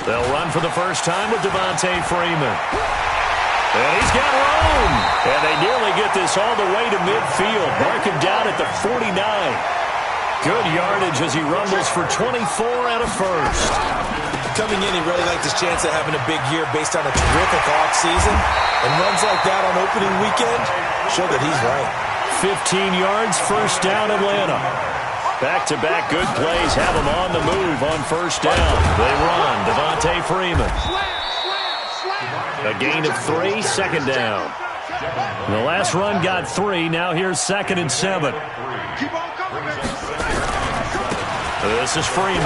They'll run for the first time with Devontae Freeman. And he's got room. And they nearly get this all the way to midfield. Mark him down at the 49. Good yardage as he rumbles for 24 and a first. Coming in, he really liked his chance of having a big year based on a terrific offseason. And runs like that on opening weekend show that he's right. 15 yards, first down, Atlanta. Back-to-back good plays have them on the move on first down. They run, Devontae Freeman. A gain of 3, second down. The last run got 3, now here's 2nd and 7. This is Freeman.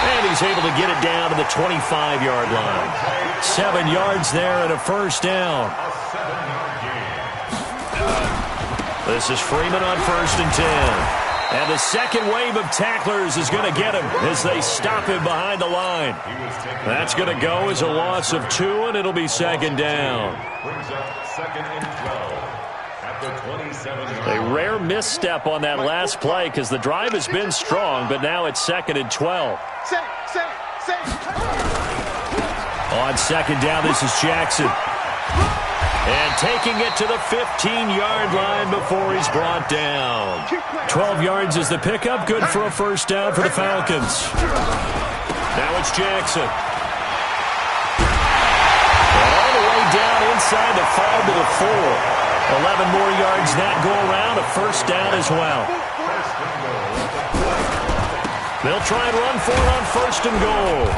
And he's able to get it down to the 25-yard line. 7 yards there and a first down. This is Freeman on 1st and 10. And the second wave of tacklers is going to get him as they stop him behind the line. That's going to go as a loss of 2, and it'll be 2nd down. A rare misstep on that last play because the drive has been strong, but now it's 2nd and 12. On 2nd down, this is Jackson. And taking it to the 15-yard line before he's brought down. 12 yards is the pickup. Good for a first down for the Falcons. Now it's Jackson. And all the way down inside the 5 to the 4. 11 more yards that go around. A first down as well. They'll try and run for it on 1st and goal.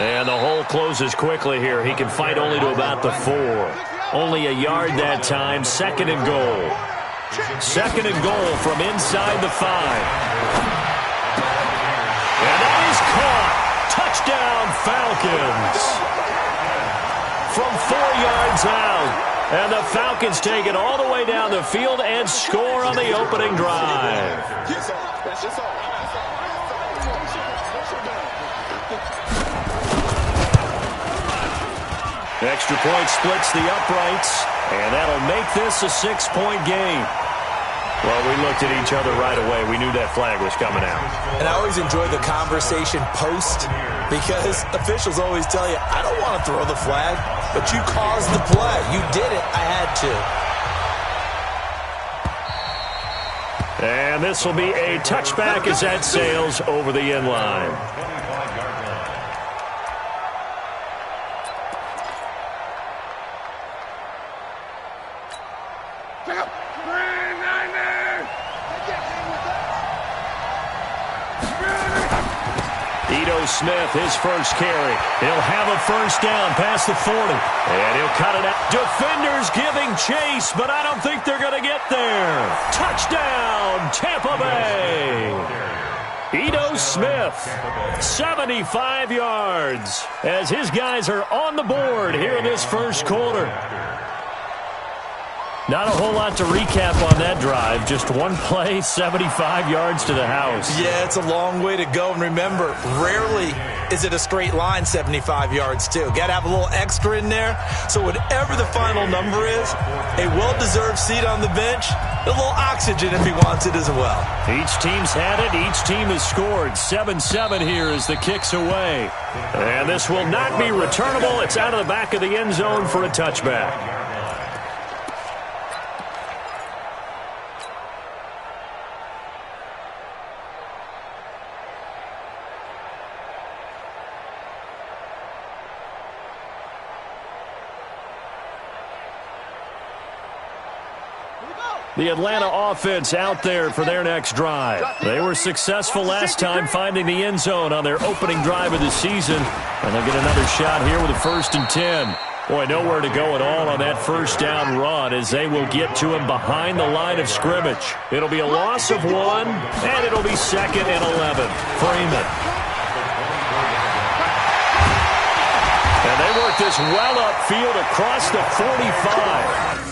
And the hole closes quickly here. He can fight only to about the 4. Only a yard that time. 2nd and goal. 2nd and goal from inside the 5. And that is caught. Touchdown, Falcons. From 4 yards out. And the Falcons take it all the way down the field and score on the opening drive. Extra point splits the uprights, and that'll make this a 6-point game. Well, we looked at each other right away. We knew that flag was coming out. And I always enjoy the conversation post because officials always tell you, I don't want to throw the flag, but you caused the play. You did it. I had to. And this will be a touchback as that sails over the end line. Smith, his first carry. He'll have a first down past the 40. And he'll cut it out. Defenders giving chase, but I don't think they're going to get there. Touchdown, Tampa Bay. Ito Smith, 75 yards, as his guys are on the board here in this first quarter. Not a whole lot to recap on that drive. Just one play, 75 yards to the house. Yeah, it's a long way to go. And remember, rarely is it a straight line 75 yards, too. Got to have a little extra in there. So whatever the final number is, a well-deserved seat on the bench, a little oxygen if he wants it as well. Each team's had it. Each team has scored. 7-7 here as the kick's away. And this will not be returnable. It's out of the back of the end zone for a touchback. The Atlanta offense out there for their next drive. They were successful last time finding the end zone on their opening drive of the season. And they'll get another shot here with a 1st and 10. Boy, nowhere to go at all on that first down run as they will get to him behind the line of scrimmage. It'll be a loss of 1, and it'll be 2nd and 11. Freeman. And they work this well upfield across the 45.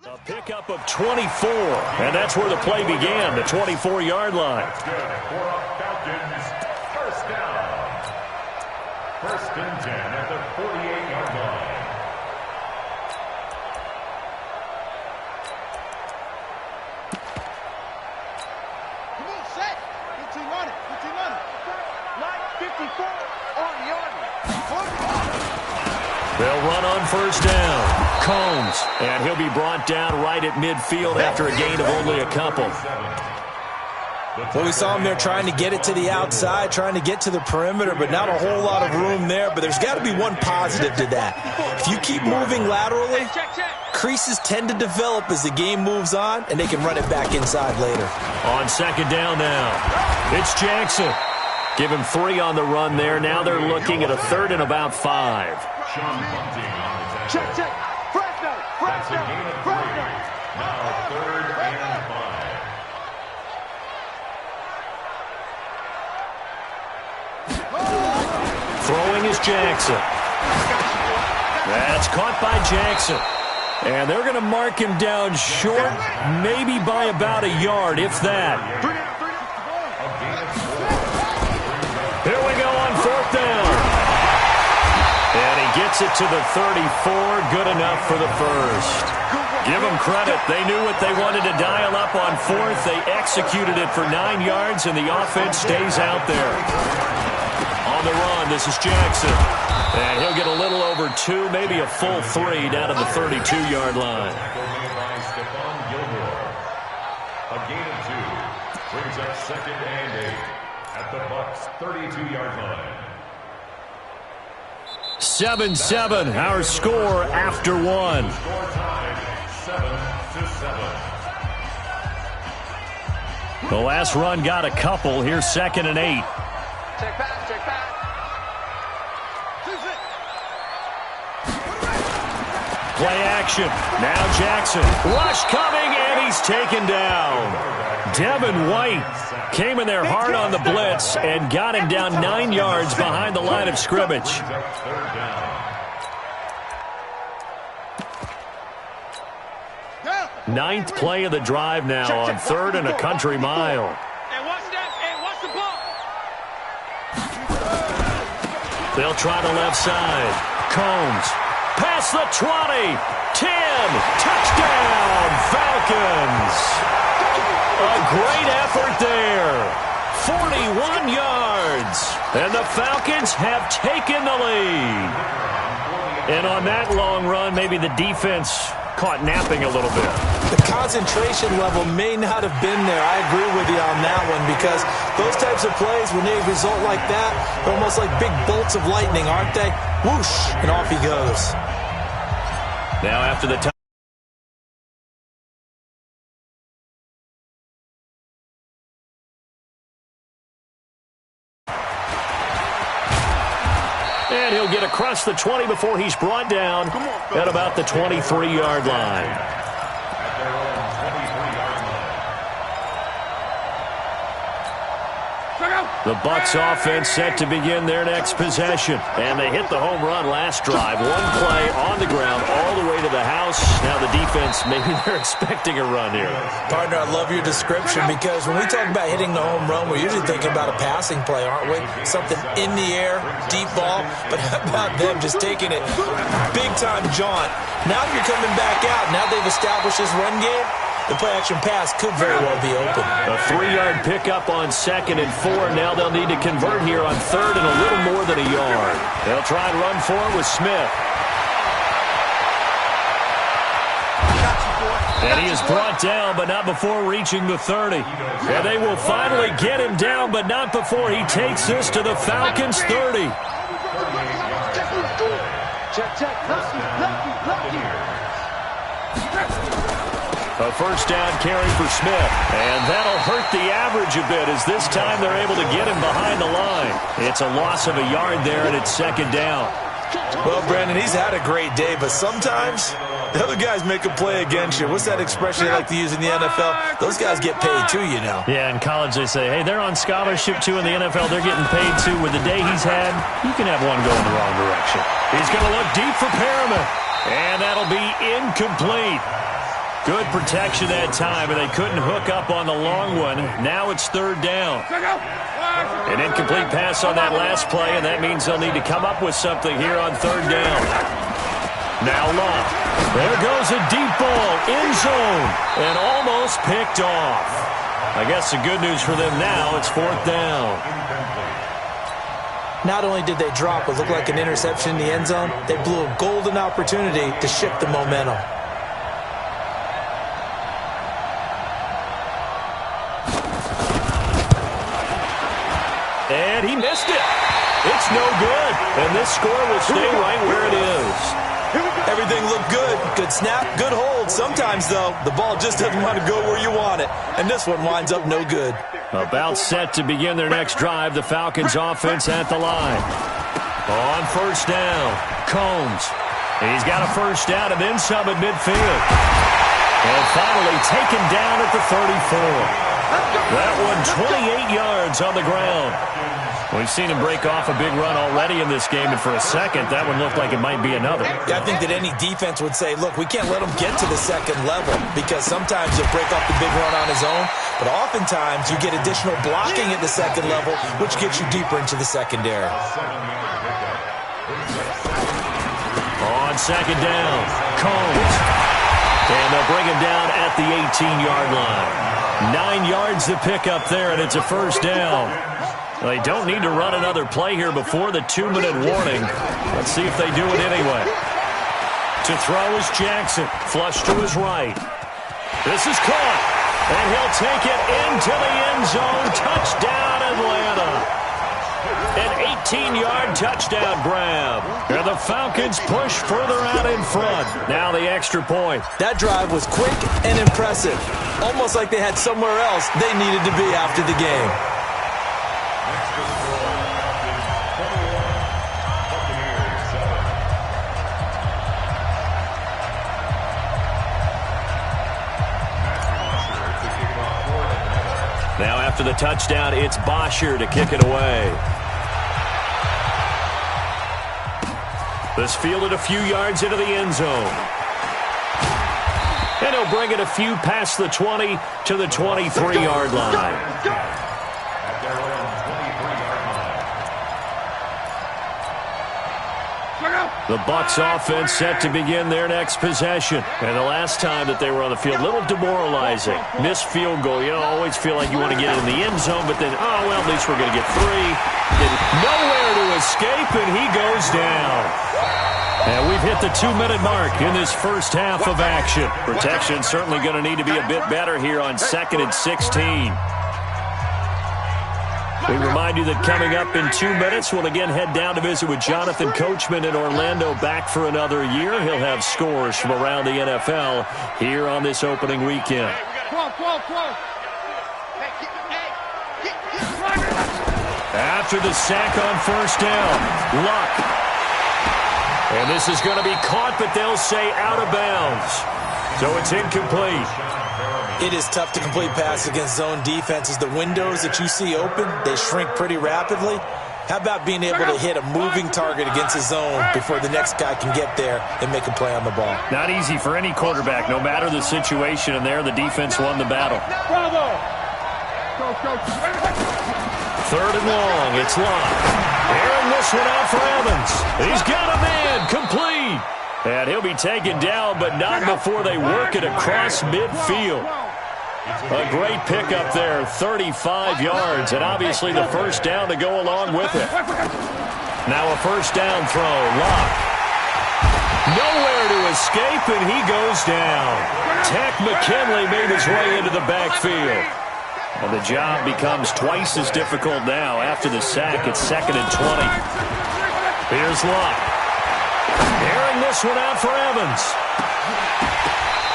A pickup of 24, and that's where the play began, the 24-yard line. That's good. PHARAOH Falcons, first down. First and 10 at the 48-yard line. Come on, set. Good team on it. Good team on it. Line 54 on the army. They'll run on first down. Combs, and he'll be brought down right at midfield after a gain of only a couple. Well, we saw him there trying to get it to the outside, trying to get to the perimeter, but not a whole lot of room there. But there's got to be one positive to that. If you keep moving laterally, creases tend to develop as the game moves on, and they can run it back inside later. On second down now, it's Jackson. Give him 3 on the run there. Now they're looking at a third and about 5. Check, check. That's a gain of 3. Now third and 5. Throwing is Jackson. That's caught by Jackson. And they're going to mark him down short, maybe by about a yard, if that. Here we go on fourth down. And he gets it to the 34, good enough for the first. Give them credit. They knew what they wanted to dial up on fourth. They executed it for 9 yards, and the offense stays out there. On the run, this is Jackson. And he'll get a little over 2, maybe a full 3 down to the 32-yard line. A gain of 2 brings up second and 8 at the Bucs' 32-yard line. 7-7, our score after 1. Score time, 7-7. The last run got a couple. Here's second and 8. Check back, check back. Play action. Now Jackson. Rush coming, and he's taken down. Devin White came in there hard on the blitz and got him down 9 yards behind the line of scrimmage. Ninth play of the drive now on third and a country mile. And watch that. And watch the ball. They'll try the left side. Combs. Past the 20. 10. Touchdown, Falcons. A great effort there. 41 yards. And the Falcons have taken the lead. And on that long run, maybe the defense caught napping a little bit. The concentration level may not have been there. I agree with you on that one, because those types of plays, when they result like that, they're almost like big bolts of lightning, aren't they? Whoosh, and off he goes. Now after the time. And he'll get across the 20 before he's brought down at about the 23-yard line. The Bucs offense set to begin their next possession. And they hit the home run last drive. One play on the ground all the way to the house. Now the defense, maybe they're expecting a run here. Partner, I love your description, because when we talk about hitting the home run, we're usually thinking about a passing play, aren't we? Something in the air, deep ball. But how about them just taking it big-time jaunt? Now you're coming back out. Now they've established this run game. The play-action pass could very well be open. A 3-yard pickup on second and 4. Now they'll need to convert here on third and a little more than a yard. They'll try and run for it with Smith. And he is brought down, but not before reaching the 30. And they will finally get him down, but not before he takes this to the Falcons' 30. Check. A first down carry for Smith. And that'll hurt the average a bit, as this time they're able to get him behind the line. It's a loss of a yard there, and it's second down. Well, Brandon, he's had a great day, but sometimes the other guys make a play against you. What's that expression they like to use in the NFL? Those guys get paid too, you know. Yeah, in college they say, hey, they're on scholarship too. In the NFL, they're getting paid too. With the day he's had, you can have one going the wrong direction. He's going to look deep for Perriman, and that'll be incomplete. Good protection that time, and they couldn't hook up on the long one. Now it's third down. An incomplete pass on that last play, and that means they'll need to come up with something here on third down. Now Luck. There goes a deep ball, end zone, and almost picked off. I guess the good news for them now, it's fourth down. Not only did they drop what looked like an interception in the end zone, they blew a golden opportunity to shift the momentum. And he missed it. It's no good. And this score will stay right where it is. Everything looked good. Good snap, good hold. Sometimes, though, the ball just doesn't want to go where you want it. And this one winds up no good. About set to begin their next drive, the Falcons offense at the line. On first down, Combs. He's got a first down and then some at midfield. And finally taken down at the 34. That one 28 yards on the ground. We've seen him break off a big run already in this game, and for a second, that one looked like it might be another. Yeah, I think that any defense would say, look, we can't let him get to the second level, because sometimes he'll break off the big run on his own, but oftentimes you get additional blocking at the second level, which gets you deeper into the secondary. On second down, Combs. And they'll bring him down at the 18-yard line. 9 yards to pick up there, and it's a first down. They don't need to run another play here before the 2-minute warning. Let's see if they do it anyway. To throw is Jackson. Flush to his right. This is caught. And he'll take it into the end zone. Touchdown, Atlanta. An 18-yard touchdown grab. And the Falcons push further out in front. Now the extra point. That drive was quick and impressive. Almost like they had somewhere else they needed to be after the game. Now after the touchdown, it's Bosher to kick it away. This fielded a few yards into the end zone. And he'll bring it a few past the 20 to the 23-yard line. The Bucs offense set to begin their next possession. And the last time that they were on the field, a little demoralizing. Missed field goal. You don't always feel like you want to get in the end zone, but then, oh, well, at least we're going to get three. And nowhere to escape, and he goes down. And we've hit the 2-minute mark in this first half of action. Protection certainly going to need to be a bit better here on 2nd and 16. We remind you that coming up in 2 minutes, we'll again head down to visit with Jonathan Coachman in Orlando, back for another year. He'll have scores from around the NFL here on this opening weekend. After the sack on first down, Luck. And this is going to be caught, but they'll say out of bounds. So it's incomplete. It is tough to complete passes against zone defenses. The windows that you see open, they shrink pretty rapidly. How about being able to hit a moving target against a zone before the next guy can get there and make a play on the ball? Not easy for any quarterback, no matter the situation, and there the defense won the battle. Third and long, it's Locke. Airing this one out for Evans. He's got a man, complete. And he'll be taken down, but not before they work it across midfield. A great pickup there, 35 yards, and obviously the first down to go along with it. Now a first down throw, Locke. Nowhere to escape, and he goes down. Tech McKinley made his way into the backfield. And the job becomes twice as difficult now. After the sack, it's 2nd and 20. Here's Locke. Airing this one out for Evans.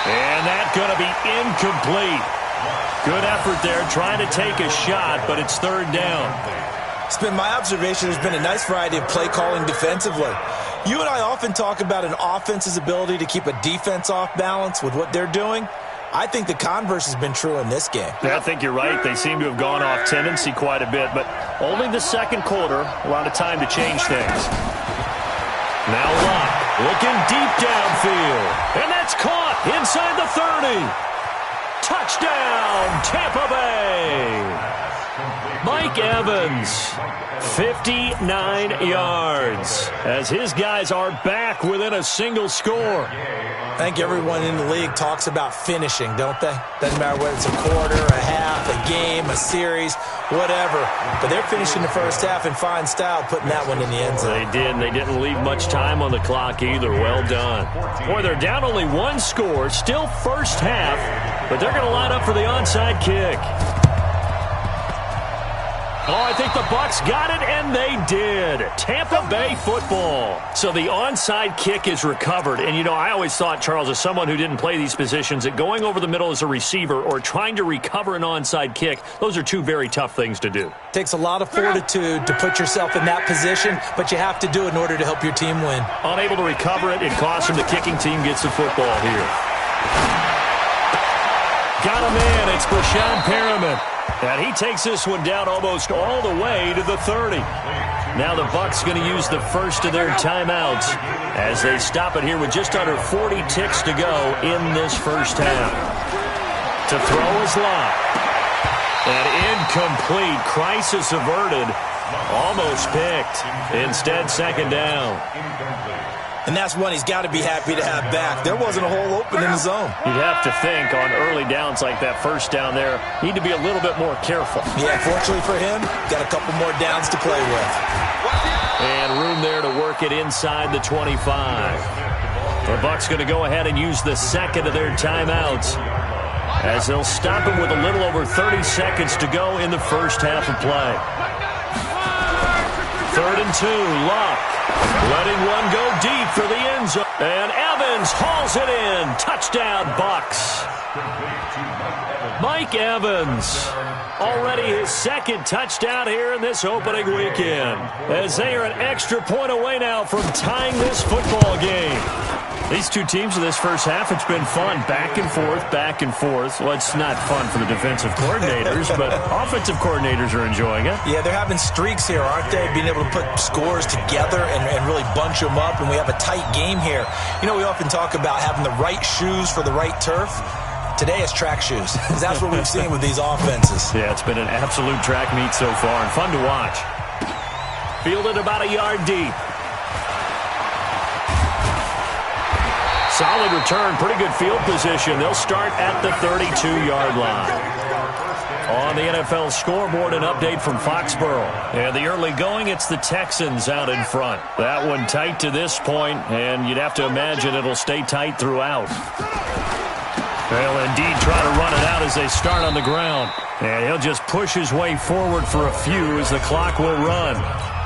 And that's going to be incomplete. Good effort there, trying to take a shot, but it's third down. It's been my observation there's been a nice variety of play calling defensively. You and I often talk about an offense's ability to keep a defense off balance with what they're doing. I think the converse has been true in this game. Yeah, I think you're right. They seem to have gone off tendency quite a bit, but only the second quarter, a lot of time to change things. Now Locke looking deep downfield, and that's caught. Inside the 30. Touchdown, Tampa Bay. Mike Evans, 59 yards, as his guys are back within a single score. I think everyone in the league talks about finishing, don't they? Doesn't matter whether it's a quarter, a half, a game, a series, whatever. But they're finishing the first half in fine style, putting that one in the end zone. They did, and they didn't leave much time on the clock either. Well done. Boy, they're down only one score, still first half, but they're going to line up for the onside kick. Oh, I think the Bucs got it, and they did. Tampa Bay football. So the onside kick is recovered. And, you know, I always thought, Charles, as someone who didn't play these positions, that going over the middle as a receiver or trying to recover an onside kick, those are two very tough things to do. Takes a lot of fortitude to put yourself in that position, but you have to do it in order to help your team win. Unable to recover it, it costs him. The kicking team gets the football here. Got a man. It's Brashad Perriman. And he takes this one down almost all the way to the 30. Now the Bucs going to use the first of their timeouts as they stop it here with just under 40 ticks to go in this first half. To throw is Locke. And incomplete. Crisis averted. Almost picked. Instead, second down. And that's one he's got to be happy to have back. There wasn't a hole open in the zone. You'd have to think on early downs like that first down there, need to be a little bit more careful. Yeah, fortunately for him, got a couple more downs to play with. And room there to work it inside the 25. The Bucs going to go ahead and use the second of their timeouts as they'll stop him with a little over 30 seconds to go in the first half of play. 3rd and 2, Locke. Letting one go deep for the end zone. And Evans hauls it in. Touchdown, Bucs. Mike Evans. Already his second touchdown here in this opening weekend. As they are an extra point away now from tying this football game. These two teams in this first half, it's been fun. Back and forth, back and forth. Well, it's not fun for the defensive coordinators, but offensive coordinators are enjoying it. Yeah, they're having streaks here, aren't they? Being able to put scores together and really bunch them up, and we have a tight game here. You know, we often talk about having the right shoes for the right turf. Today it's track shoes. That's what we've seen with these offenses. Yeah, it's been an absolute track meet so far, and fun to watch. Fielded about a yard deep. Solid return, pretty good field position. They'll start at the 32-yard line. On the NFL scoreboard, an update from Foxborough. And the early going, it's the Texans out in front. That one tight to this point, and you'd have to imagine it'll stay tight throughout. They'll indeed try to run it out as they start on the ground. And he'll just push his way forward for a few as the clock will run.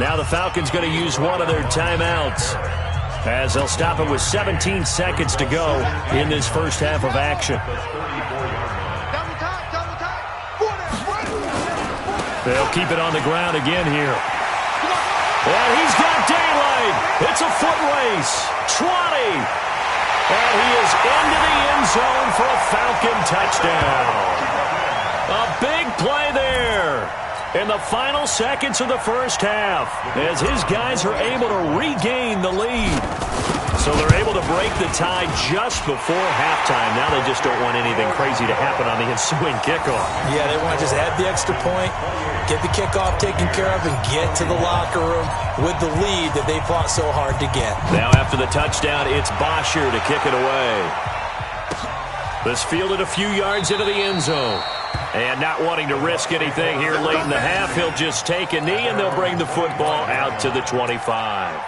Now the Falcons going to use one of their timeouts, as they'll stop it with 17 seconds to go in this first half of action. They'll keep it on the ground again here. And he's got daylight. It's a foot race. 20. And he is into the end zone for a Falcon touchdown. A big play there in the final seconds of the first half, as his guys are able to regain the lead. So they're able to break the tie just before halftime. Now they just don't want anything crazy to happen on the ensuing kickoff. Yeah, they want to just add the extra point, get the kickoff taken care of, and get to the locker room with the lead that they fought so hard to get. Now after the touchdown, it's Bosher to kick it away. This fielded a few yards into the end zone. And not wanting to risk anything here late in the half, he'll just take a knee, and they'll bring the football out to the 25.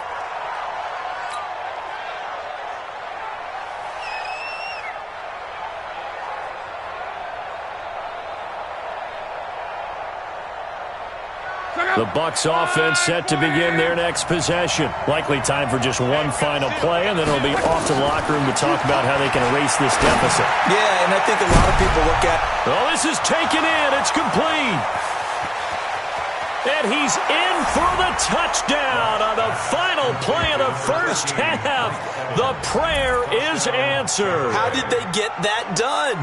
The Bucs offense set to begin their next possession. Likely time for just one final play, and then it'll be off to the locker room to talk about how they can erase this deficit. Yeah, and I think a lot of people look at... Oh, this is taken in. It's complete. And he's in for the touchdown on the final play of the first half. The prayer is answered. How did they get that done?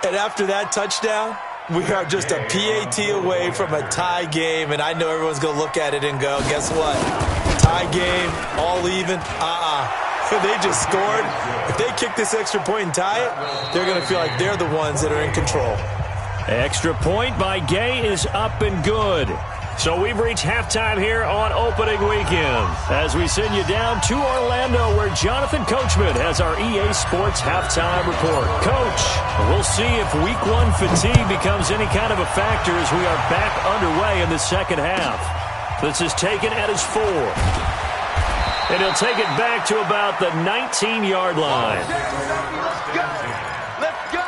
And after that touchdown, we are just a PAT away from a tie game, and I know everyone's going to look at it and go, guess what? Tie game, all even, They just scored. If they kick this extra point and tie it, they're going to feel like they're the ones that are in control. Extra point by Gay is up and good. So we've reached halftime here on opening weekend as we send you down to Orlando where Jonathan Coachman has our EA Sports halftime report. Coach, we'll see if week one fatigue becomes any kind of a factor as we are back underway in the second half. This is taken at his 4. And he'll take it back to about the 19-yard line. Let's go. Let's go.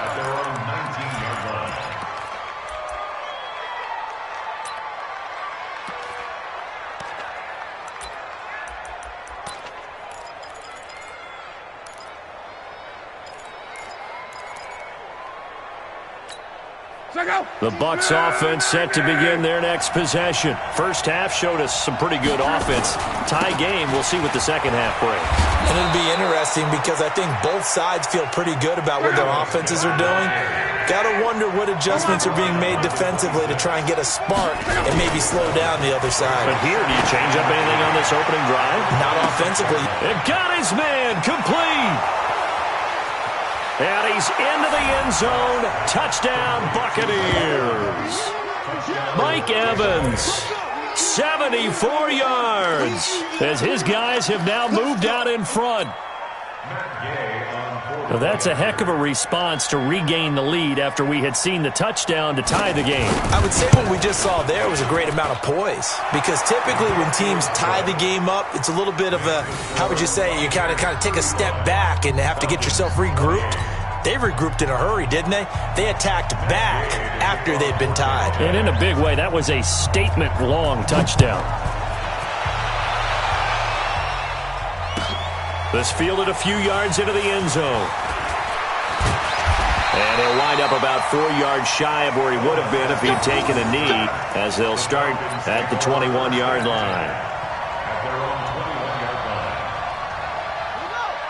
The Bucs offense set to begin their next possession. First half showed us some pretty good offense. Tie game, we'll see what the second half brings. And it'll be interesting because I think both sides feel pretty good about what their offenses are doing. Got to wonder what adjustments are being made defensively to try and get a spark and maybe slow down the other side. But here, do you change up anything on this opening drive? Not offensively. It got his man complete. And he's into the end zone. Touchdown, Buccaneers. Mike Evans, 74 yards, as his guys have now moved out in front. Well, that's a heck of a response to regain the lead after we had seen the touchdown to tie the game. I would say what we just saw there was a great amount of poise, because typically when teams tie the game up, it's a little bit of a, how would you say, you kind of take a step back and have to get yourself regrouped. They regrouped in a hurry, didn't they? They attacked back after they'd been tied. And in a big way, that was a statement-long touchdown. This fielded a few yards into the end zone. And he'll wind up about 4 yards shy of where he would have been if he'd taken a knee, as they'll start at the 21-yard line.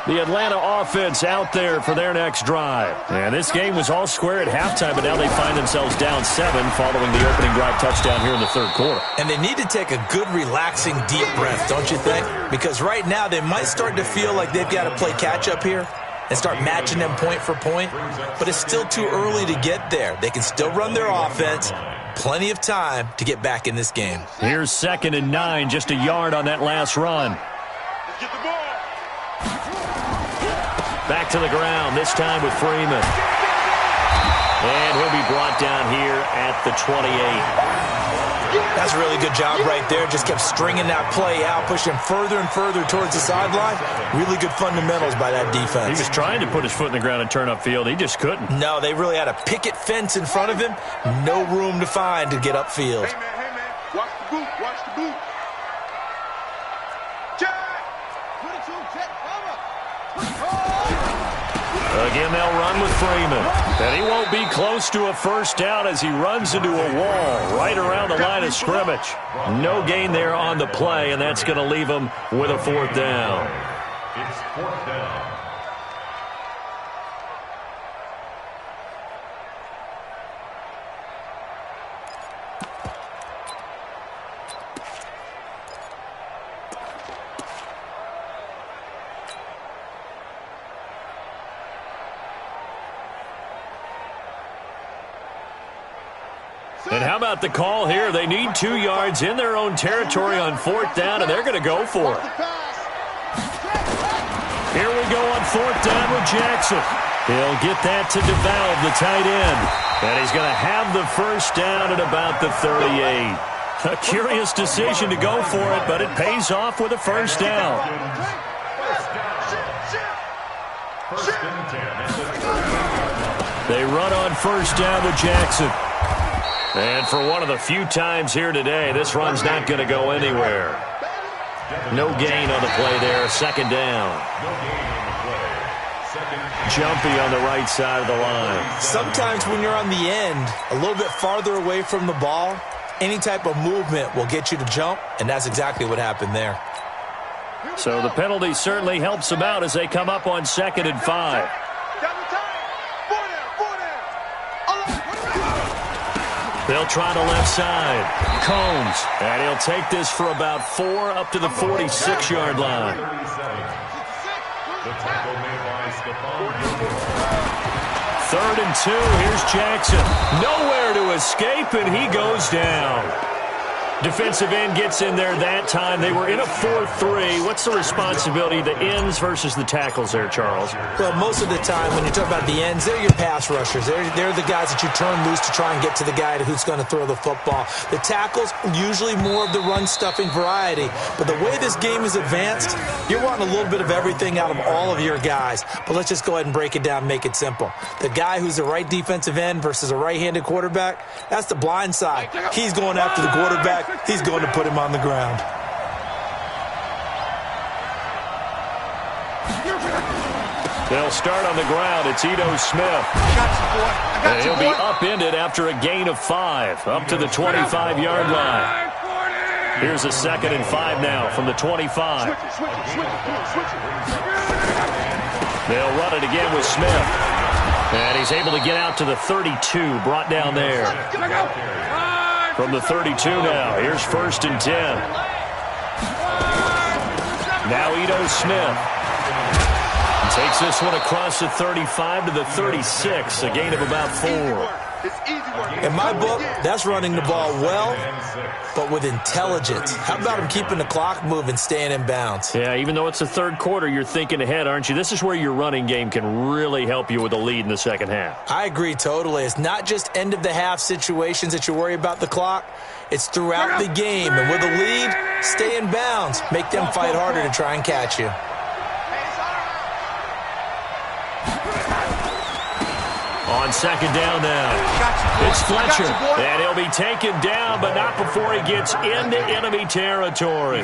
The Atlanta offense out there for their next drive. And this game was all square at halftime, but now they find themselves down 7 following the opening drive touchdown here in the third quarter. And they need to take a good, relaxing, deep breath, don't you think? Because right now they might start to feel like they've got to play catch-up here and start matching them point for point. But it's still too early to get there. They can still run their offense. Plenty of time to get back in this game. Here's 2nd and 9, just a yard on that last run. Let's get the ball. Back to the ground, this time with Freeman. And he'll be brought down here at the 28. That's a really good job right there. Just kept stringing that play out, pushing further and further towards the sideline. Really good fundamentals by that defense. He was trying to put his foot in the ground and turn upfield. He just couldn't. No, they really had a picket fence in front of him. No room to find to get upfield. Hey, man. Watch the boot. Watch the boot. Check. 22, check. Again, they'll run with Freeman. And he won't be close to a first down as he runs into a wall right around the line of scrimmage. No gain there on the play, and that's going to leave him with a 4th down. It's 4th down. And how about the call here? They need 2 yards in their own territory on 4th down, and they're going to go for it. Here we go on 4th down with Jackson. He'll get that to DeValve, the tight end. And he's going to have the first down at about the 38. A curious decision to go for it, but it pays off with a first down. First and 10. They run on first down with Jackson. And for one of the few times here today, this run's not going to go anywhere. No gain on the play there. 2nd down. Jumpy on the right side of the line. Sometimes when you're on the end, a little bit farther away from the ball, any type of movement will get you to jump, and that's exactly what happened there. So the penalty certainly helps them out as they come up on 2nd and 5. They'll try the left side. Combs. And he'll take this for about 4 up to the 46-yard line. The tackle made by Stephon. 3rd and 2. Here's Jackson. Nowhere to escape, and he goes down. Defensive end gets in there that time. They were in a 4-3. What's the responsibility of the ends versus the tackles there, Charles? Well, most of the time when you talk about the ends, they're your pass rushers. They're the guys that you turn loose to try and get to the guy who's going to throw the football. The tackles, usually more of the run-stuffing variety. But the way this game is advanced, you're wanting a little bit of everything out of all of your guys. But let's just go ahead and break it down and make it simple. The guy who's the right defensive end versus a right-handed quarterback, that's the blind side. He's going after the quarterback. He's going to put him on the ground. They'll start on the ground. It's Ito Smith. He'll be upended after a gain of 5, up to the 25-yard line. Here's a 2nd and 5 now from the 25. They'll run it again with Smith. And he's able to get out to the 32, brought down there. From the 32 now, here's 1st and 10. Now Ito Smith. Takes this one across the 35 to the 36, a gain of about 4. In my book, that's running the ball well, but with intelligence. How about him keeping the clock moving, staying in bounds? Yeah, even though it's the 3rd quarter, you're thinking ahead, aren't you? This is where your running game can really help you with a lead in the 2nd half. I agree totally. It's not just end-of-the-half situations that you worry about the clock. It's throughout the game. And with a lead, stay in bounds. Make them fight harder to try and catch you. On 2nd down now, it's Fletcher, and he'll be taken down, but not before he gets into enemy territory.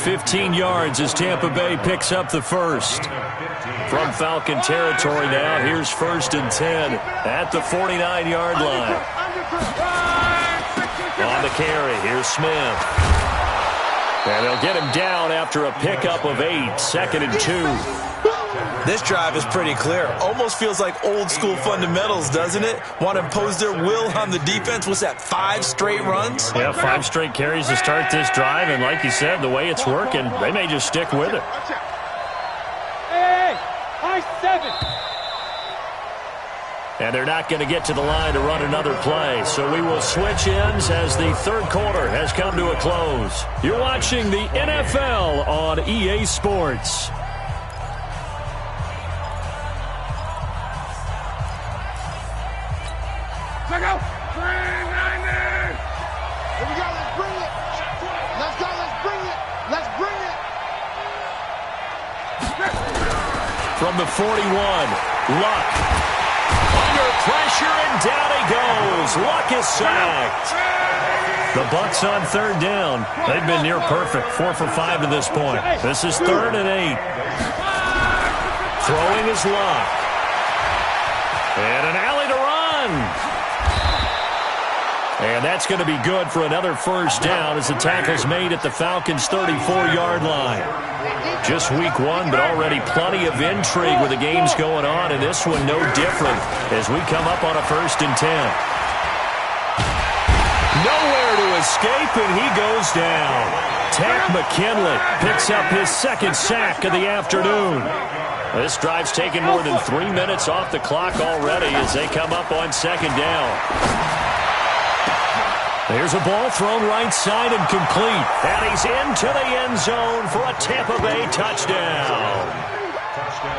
15 yards as Tampa Bay picks up the 1st. From Falcon territory now, here's 1st and 10 at the 49-yard line. On the carry, here's Smith. And they'll get him down after a pickup of 8, 2nd and 2. This drive is pretty clear. Almost feels like old-school fundamentals, doesn't it? Want to impose their will on the defense. What's that, 5 straight runs? Yeah, 5 straight carries to start this drive. And like you said, the way it's working, they may just stick with it. Hey, high 7. And they're not going to get to the line to run another play. So we will switch ends as the 3rd quarter has come to a close. You're watching the NFL on EA Sports. Here we go, let's bring it. Let's go, let's bring it. Let's bring it. From the 41, Luck. Under pressure, and down he goes. Luck is sacked. The Bucs on 3rd down. They've been near perfect, 4 for 5 to this point. This is 3rd and 8. Throwing is Luck. And an alley to run. And that's going to be good for another 1st down as the tackle's made at the Falcons' 34-yard line. Just week 1, but already plenty of intrigue with the games going on, and this one no different as we come up on a 1st and 10. Nowhere to escape, and he goes down. Takk McKinley picks up his 2nd sack of the afternoon. This drive's taken more than 3 minutes off the clock already as they come up on 2nd down. There's a ball thrown right side and complete. And he's into the end zone for a Tampa Bay touchdown.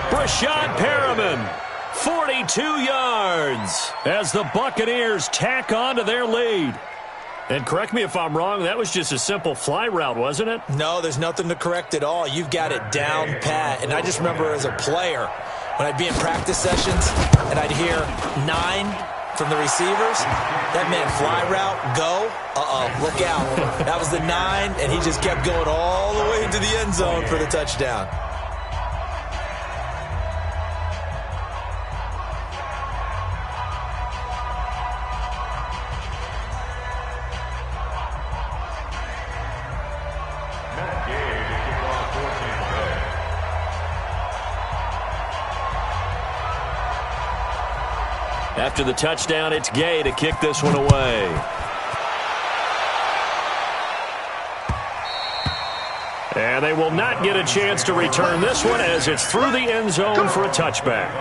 Brashad Perriman, 42 yards as the Buccaneers tack on to their lead. And correct me if I'm wrong, that was just a simple fly route, wasn't it? No, there's nothing to correct at all. You've got it down pat. And I just remember as a player, when I'd be in practice sessions and I'd hear 9 from the receivers, that meant fly route, go, look out. That was the 9, and he just kept going all the way into the end zone for the touchdown. After the touchdown, it's Gay to kick this one away. And they will not get a chance to return this one as it's through the end zone for a touchback.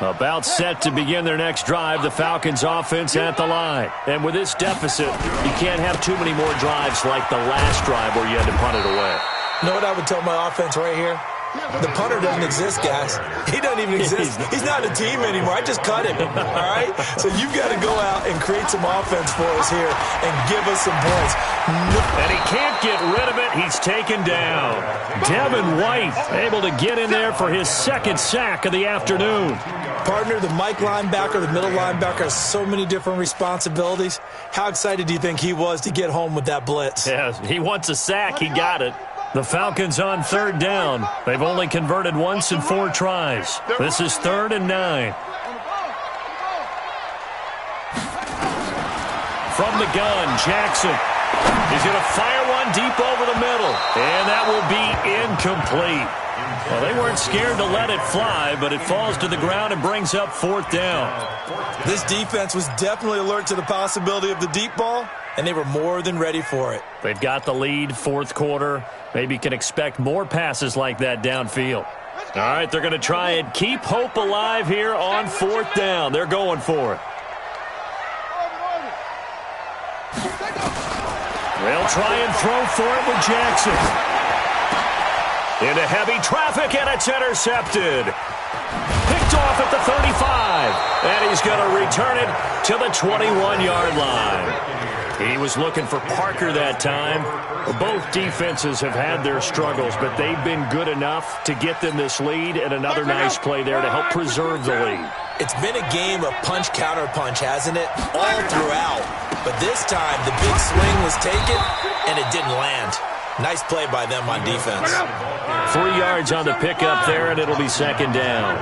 About set to begin their next drive, the Falcons offense at the line. And with this deficit, you can't have too many more drives like the last drive where you had to punt it away. You know what I would tell my offense right here? The punter doesn't exist, guys. He doesn't even exist. He's not a team anymore. I just cut him, all right? So you've got to go out and create some offense for us here and give us some points. And he can't get rid of it. He's taken down. Devin White able to get in there for his second sack of the afternoon. Partner, the Mike linebacker, the middle linebacker has so many different responsibilities. How excited do you think he was to get home with that blitz? Yeah, he wants a sack. He got it. The Falcons on third down. They've only converted once in 4 tries. This is 3rd and 9. From the gun, Jackson. He's going to fire one deep over the middle. And that will be incomplete. Well, they weren't scared to let it fly, but it falls to the ground and brings up 4th down. This defense was definitely alert to the possibility of the deep ball, and they were more than ready for it. They've got the lead, 4th quarter. Maybe can expect more passes like that downfield. All right, they're going to try and keep hope alive here on 4th down. They're going for it. They'll try and throw for it with Jackson. Into heavy traffic, and it's intercepted. Picked off at the 35, and he's going to return it to the 21-yard line. He was looking for Parker that time. Both defenses have had their struggles, but they've been good enough to get them this lead, and another nice play there to help preserve the lead. It's been a game of punch-counter-punch, hasn't it? All throughout. But this time, the big swing was taken, and it didn't land. Nice play by them on defense. 3 yards on the pickup there, and it'll be 2nd down.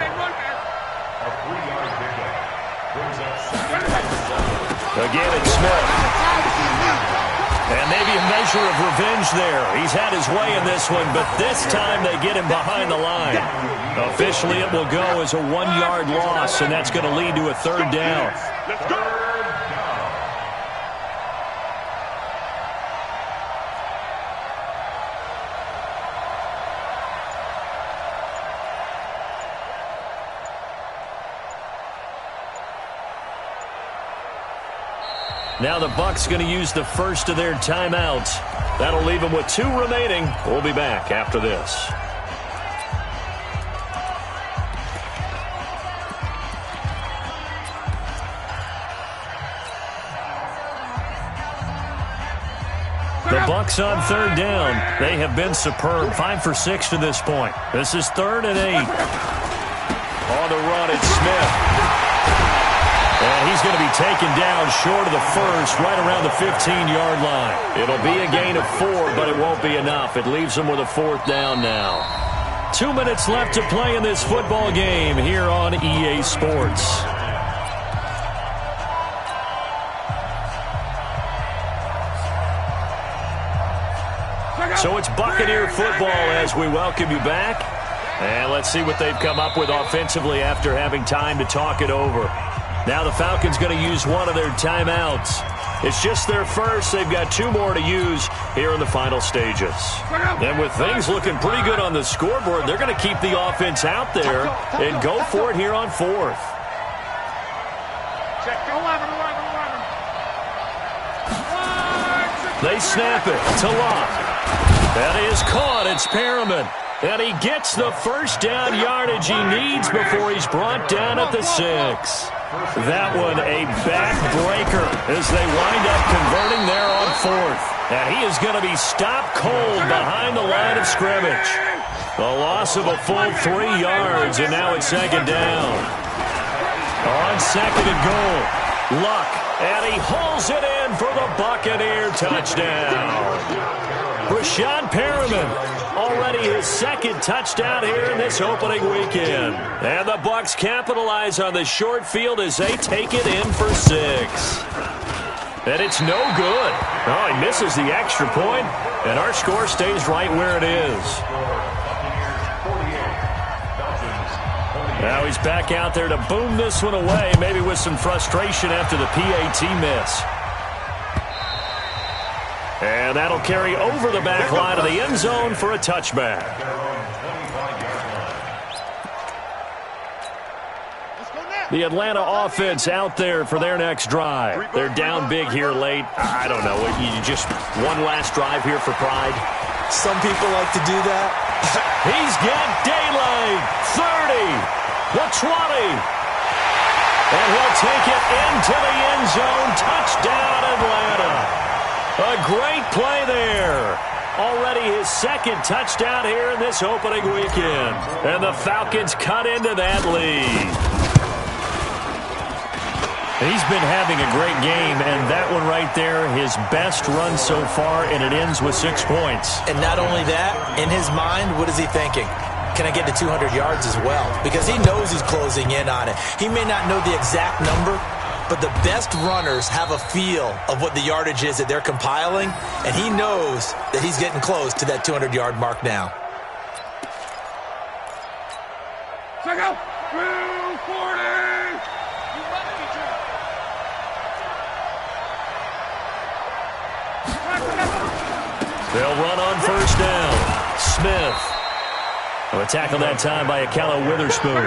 Again, it's Smith. And maybe a measure of revenge there. He's had his way in this one, but this time they get him behind the line. Officially, it will go as a 1-yard loss, and that's going to lead to a 3rd down. Let's go. Now the Bucs going to use the first of their timeouts. That'll leave them with 2 remaining. We'll be back after this. The Bucs on 3rd down. They have been superb. 5 for 6 to this point. This is 3rd and 8. On the run, it's Smith. And he's going to be taken down short of the first, right around the 15-yard line. It'll be a gain of 4, but it won't be enough. It leaves them with a 4th down now. 2 minutes left to play in this football game here on EA Sports. So it's Buccaneer football as we welcome you back. And let's see what they've come up with offensively after having time to talk it over. Now the Falcons going to use one of their timeouts. It's just their first. They've got 2 more to use here in the final stages. And with things looking pretty good on the scoreboard, they're going to keep the offense out there and go for it here on 4th. They snap it to Locke. That is caught. It's Perriman. And he gets the first down yardage he needs before he's brought down at the 6. That one a backbreaker as they wind up converting there on 4th. And he is going to be stopped cold behind the line of scrimmage. A loss of a full 3 yards, and now it's 2nd down. On 2nd and goal, Luck, and he hauls it in for the Buccaneer touchdown. Rashawn Perriman, already his 2nd touchdown here in this opening weekend. And the Bucs capitalize on the short field as they take it in for 6. And it's no good. Oh, he misses the extra point, and our score stays right where it is. Now he's back out there to boom this one away, maybe with some frustration after the PAT miss. And that'll carry over the back line of the end zone for a touchback. The Atlanta offense out there for their next drive. They're down big here late. I don't know. You just one last drive here for pride? Some people like to do that. He's got daylight. 30. The 20. And he'll take it into the end zone. Touchdown, Atlanta. A great play there. Already his second touchdown here in this opening weekend. And the Falcons cut into that lead. He's been having a great game, and that one right there, his best run so far, and it ends with 6 points. And not only that, in his mind, what is he thinking? Can I get to 200 yards as well? Because he knows he's closing in on it. He may not know the exact number, but the best runners have a feel of what the yardage is that they're compiling, and he knows that he's getting close to that 200-yard mark now. Check out. 240. They'll run on first down. Smith. A tackle that time by Akello Witherspoon.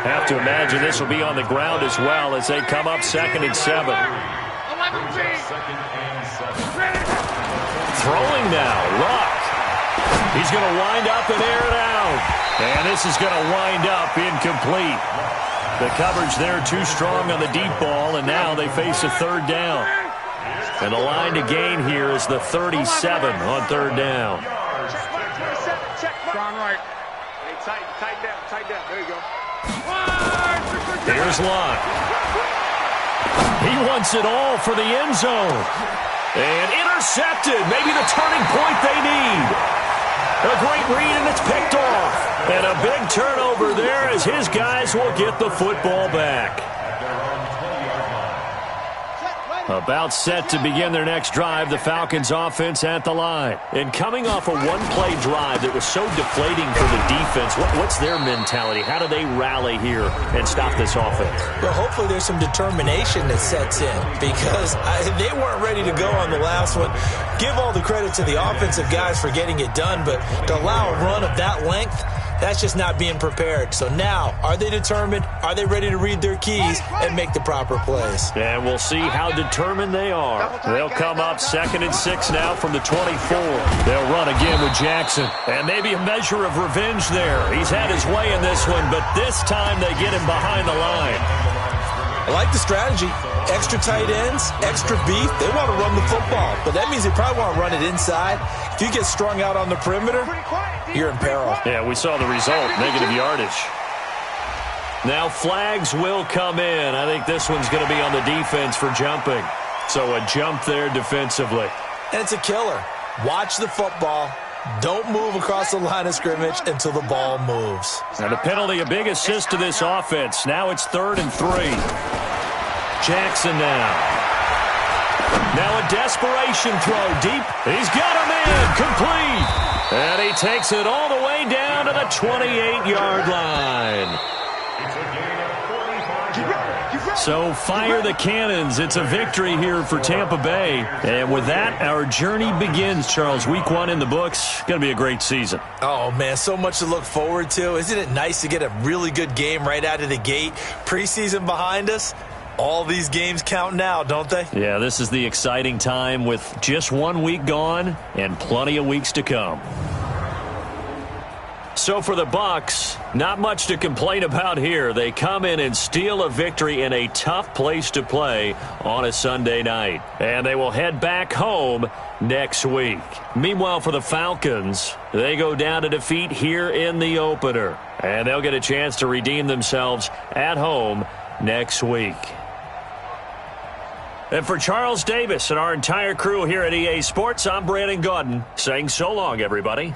Have to imagine this will be on the ground as well as they come up 2nd and 7. Throwing now. Luck. He's going to wind up and air it out. And this is going to wind up incomplete. The coverage there too strong on the deep ball, and now they face a 3rd down. And the line to gain here is the 37 on 3rd down. Strong right. Hey, tighten down. There you go. Here's Luck. He wants it all for the end zone. And intercepted. Maybe the turning point they need. A great read, and it's picked off. And a big turnover there as his guys will get the football back. About set to begin their next drive, the Falcons offense at the line. And coming off a one-play drive that was so deflating for the defense, what's their mentality? How do they rally here and stop this offense? Well, hopefully there's some determination that sets in because they weren't ready to go on the last one. Give all the credit to the offensive guys for getting it done, but to allow a run of that length, that's just not being prepared. So now, are they determined? Are they ready to read their keys and make the proper plays? And we'll see how determined they are. They'll come up 2nd and 6 now from the 24. They'll run again with Jackson. And maybe a measure of revenge there. He's had his way in this one, but this time they get him behind the line. I like the strategy. Extra tight ends, extra beef. They want to run the football, but that means they probably want to run it inside. If you get strung out on the perimeter, you're in peril. Yeah, we saw the result, negative yardage. Now flags will come in. I think this one's going to be on the defense for jumping. So a jump there defensively. And it's a killer. Watch the football. Don't move across the line of scrimmage until the ball moves. And a penalty, a big assist to this offense. Now it's 3rd and 3. Jackson now. Now a desperation throw deep. He's got him in. Complete. And he takes it all the way down to the 28-yard line. So fire the cannons. It's a victory here for Tampa Bay. And with that, our journey begins, Charles. Week 1 in the books. Going to be a great season. Oh, man, so much to look forward to. Isn't it nice to get a really good game right out of the gate? Preseason behind us. All these games count now, don't they? Yeah, this is the exciting time with just 1 week gone and plenty of weeks to come. So for the Bucs, not much to complain about here. They come in and steal a victory in a tough place to play on a Sunday night. And they will head back home next week. Meanwhile, for the Falcons, they go down to defeat here in the opener. And they'll get a chance to redeem themselves at home next week. And for Charles Davis and our entire crew here at EA Sports, I'm Brandon Gaudin saying so long, everybody.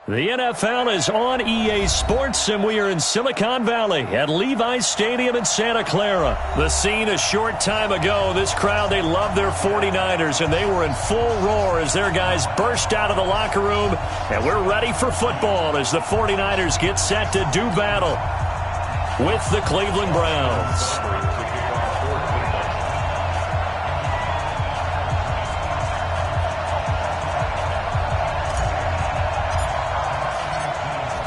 The NFL is on EA Sports, and we are in Silicon Valley at Levi's Stadium in Santa Clara. The scene a short time ago, this crowd, they love their 49ers, and they were in full roar as their guys burst out of the locker room, and we're ready for football as the 49ers get set to do battle with the Cleveland Browns.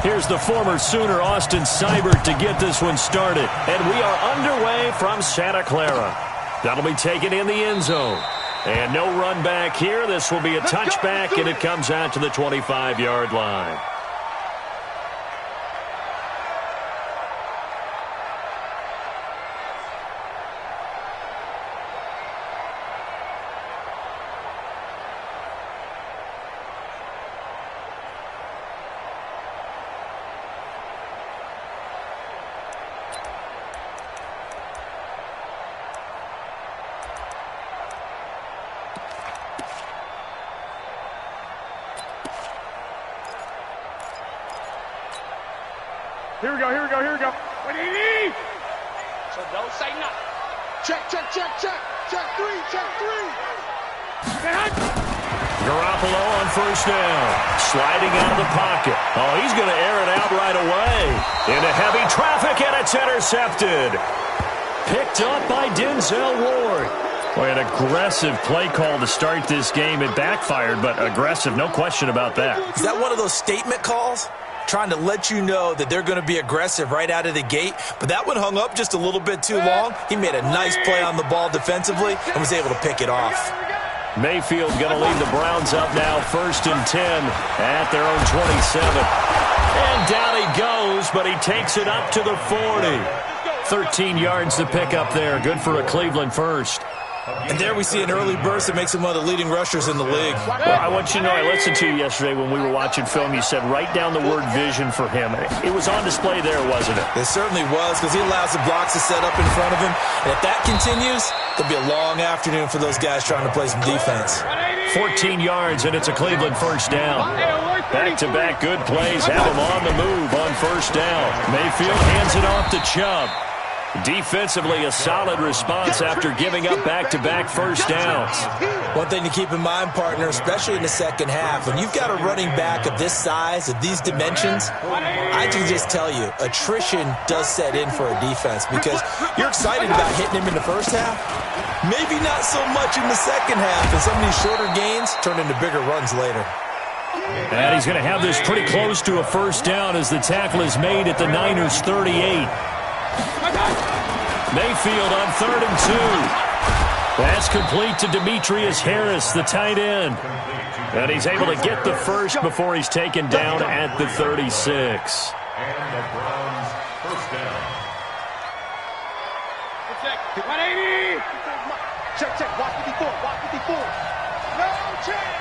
Here's the former Sooner, Austin Seibert, to get this one started. And we are underway from Santa Clara. That'll be taken in the end zone. And no run back here. This will be a touchback, and it comes out to the 25-yard line. Here we go. 180! So don't say nothing. Check. Check three. Garoppolo on first down. Sliding out of the pocket. Oh, he's going to air it out right away. Into heavy traffic, and it's intercepted. Picked up by Denzel Ward. Boy, an aggressive play call to start this game. It backfired, but aggressive, no question about that. Is that one of those statement calls? Trying to let you know that they're going to be aggressive right out of the gate, but that one hung up just a little bit too long. He made a nice play on the ball defensively and was able to pick it off. Mayfield going to lead the Browns up now, 1st and 10 at their own 27. And down he goes, but he takes it up to the 40. 13 yards to pick up there. Good for a Cleveland first. And there we see an early burst that makes him one of the leading rushers in the league. Well, I want you to know, I listened to you yesterday when we were watching film. You said write down the word vision for him. It was on display there, wasn't it? It certainly was, because he allows the blocks to set up in front of him. And if that continues, there'll be a long afternoon for those guys trying to play some defense. 14 yards, and it's a Cleveland first down. Back-to-back good plays have him on the move on first down. Mayfield hands it off to Chubb. Defensively, a solid response after giving up back-to-back first downs. One thing to keep in mind, partner, especially in the second half, when you've got a running back of this size, of these dimensions, I can just tell you, attrition does set in for a defense because you're excited about hitting him in the first half. Maybe not so much in the second half, and some of these shorter gains turn into bigger runs later. And he's going to have this pretty close to a first down as the tackle is made at the Niners' 38. Mayfield on 3rd and 2. That's complete to Demetrius Harris, the tight end. And he's able to get the first before he's taken down at the 36. And the Browns first down. Check. 180! Check. Watch 54. No chance!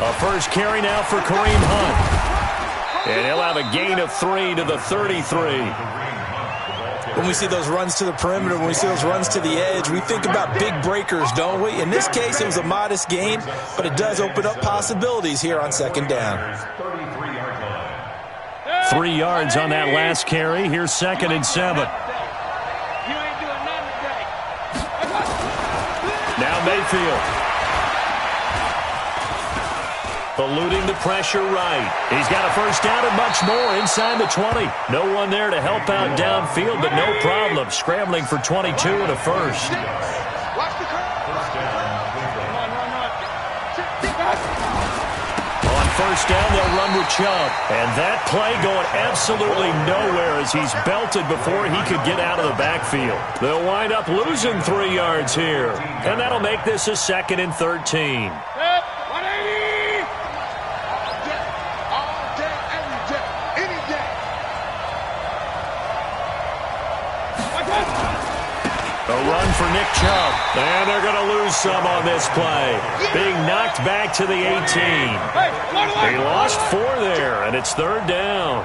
A first carry now for Kareem Hunt. And he'll have a gain of 3 to the 33. When we see those runs to the perimeter, when we see those runs to the edge, we think about big breakers, don't we? In this case, it was a modest gain, but it does open up possibilities here on second down. 3 yards on that last carry. Here's 2nd and 7. Now Mayfield. Eluding the pressure right. He's got a first down and much more inside the 20. No one there to help out downfield, but no problem. Scrambling for 22 and a first. On first down, they'll run with Chubb. And that play going absolutely nowhere as he's belted before he could get out of the backfield. They'll wind up losing 3 yards here. And that'll make this a 2nd and 13. A run for Nick Chubb. And they're going to lose some on this play. Being knocked back to the 18. He lost 4 there, and it's 3rd down.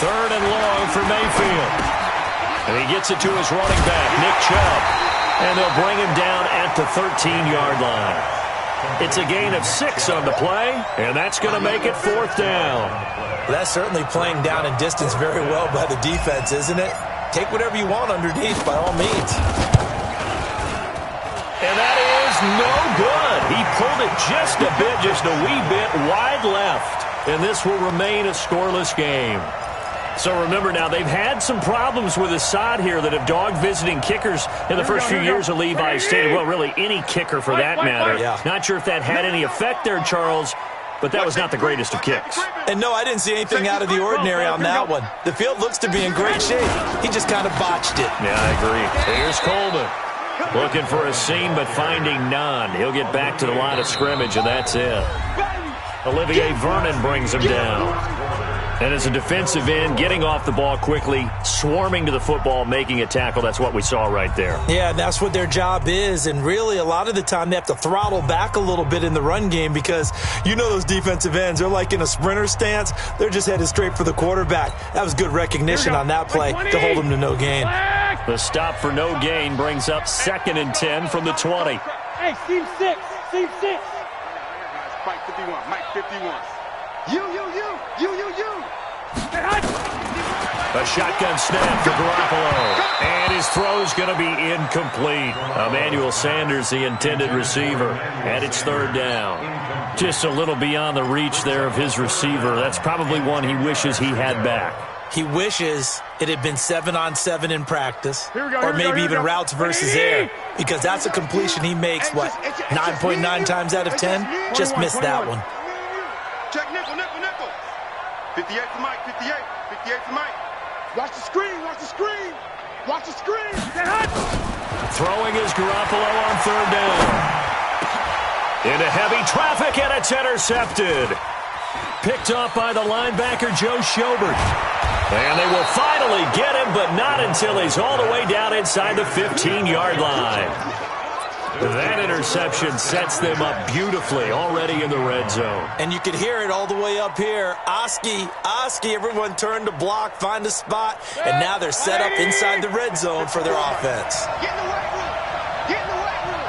Third and long for Mayfield. And he gets it to his running back, Nick Chubb. And they'll bring him down at the 13-yard line. It's a gain of 6 on the play, and that's going to make it 4th down. Well, that's certainly playing down and distance very well by the defense, isn't it? Take whatever you want underneath, by all means. And that is no good. He pulled it just a bit, just a wee bit wide left. And this will remain a scoreless game. So remember now, they've had some problems with Assad here that have dogged visiting kickers in the first few years of Levi Stadium. Well, really, any kicker for that matter. Yeah. Not sure if that had any effect there, Charles, but that was not the greatest of kicks. And no, I didn't see anything out of the ordinary on that one. The field looks to be in great shape. He just kind of botched it. Yeah, I agree. Here's Coleman. Looking for a seam, but finding none. He'll get back to the line of scrimmage, and that's it. Olivier Vernon brings him down. And as a defensive end, getting off the ball quickly, swarming to the football, making a tackle, that's what we saw right there. Yeah, that's what their job is. And really, a lot of the time, they have to throttle back a little bit in the run game because you know those defensive ends, they're like in a sprinter stance. They're just headed straight for the quarterback. That was good recognition on that play to hold him to no gain. The stop for no gain brings up 2nd and 10 from the 20. Hey, seam 6. Seam 6. Mike 51. Mike 51. You. A shotgun snap for Garoppolo. And his throw's going to be incomplete. Emmanuel Sanders, the intended receiver. And it's 3rd down. Just a little beyond the reach there of his receiver. That's probably one he wishes he had back. He wishes it had been 7-on-7 in practice, or maybe even routes versus air, because that's a completion he makes, 9.9 times out of 10? Just missed that one. Check nickel. 58 to Mike, 58 to Mike. Watch the screen. Throwing is Garoppolo on 3rd down. Into heavy traffic, and it's intercepted. Picked off by the linebacker, Joe Schobert. And they will finally get him, but not until he's all the way down inside the 15-yard line. That interception sets them up beautifully already in the red zone. And you could hear it all the way up here. Oski, everyone turned to block, find a spot, and now they're set up inside the red zone for their offense. Get in the weight room.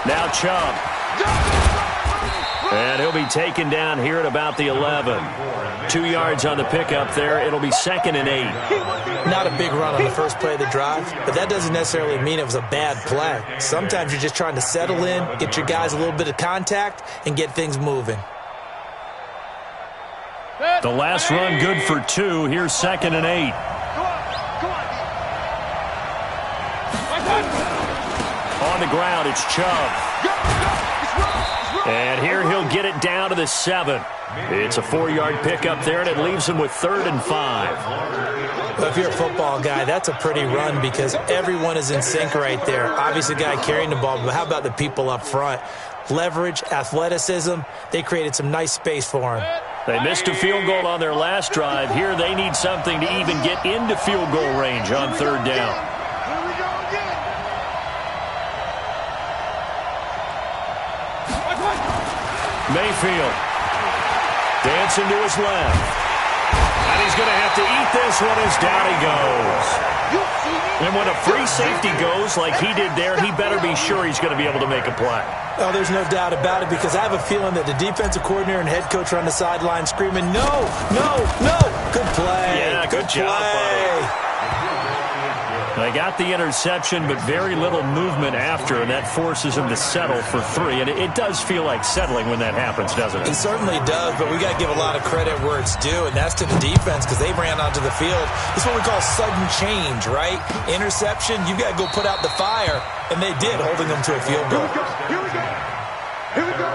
Now Chubb. And he'll be taken down here at about the 11. 2 yards on the pickup there. It'll be 2nd and 8. Not a big run on the first play of the drive, but that doesn't necessarily mean it was a bad play. Sometimes you're just trying to settle in, get your guys a little bit of contact, and get things moving. The last run good for 2. Here's 2nd and 8. On the ground, it's Chubb. And here he'll get it down to the 7. It's a 4-yard pickup there, and it leaves him with 3rd and 5. Well, if you're a football guy, that's a pretty run because everyone is in sync right there. Obviously, the guy carrying the ball, but how about the people up front? Leverage, athleticism, they created some nice space for him. They missed a field goal on their last drive. Here they need something to even get into field goal range on 3rd down. Mayfield dancing to his left. And he's going to have to eat this one as down he goes. And when a free safety goes like he did there, he better be sure he's going to be able to make a play. Oh, there's no doubt about it because I have a feeling that the defensive coordinator and head coach are on the sideline screaming, no. Good play. Yeah, good job, buddy. They got the interception, but very little movement after, and that forces him to settle for 3. And it does feel like settling when that happens, doesn't it? It certainly does, but we got to give a lot of credit where it's due, and that's to the defense because they ran onto the field. This is what we call sudden change, right? Interception, you got to go put out the fire, and they did, holding them to a field goal. Here we go.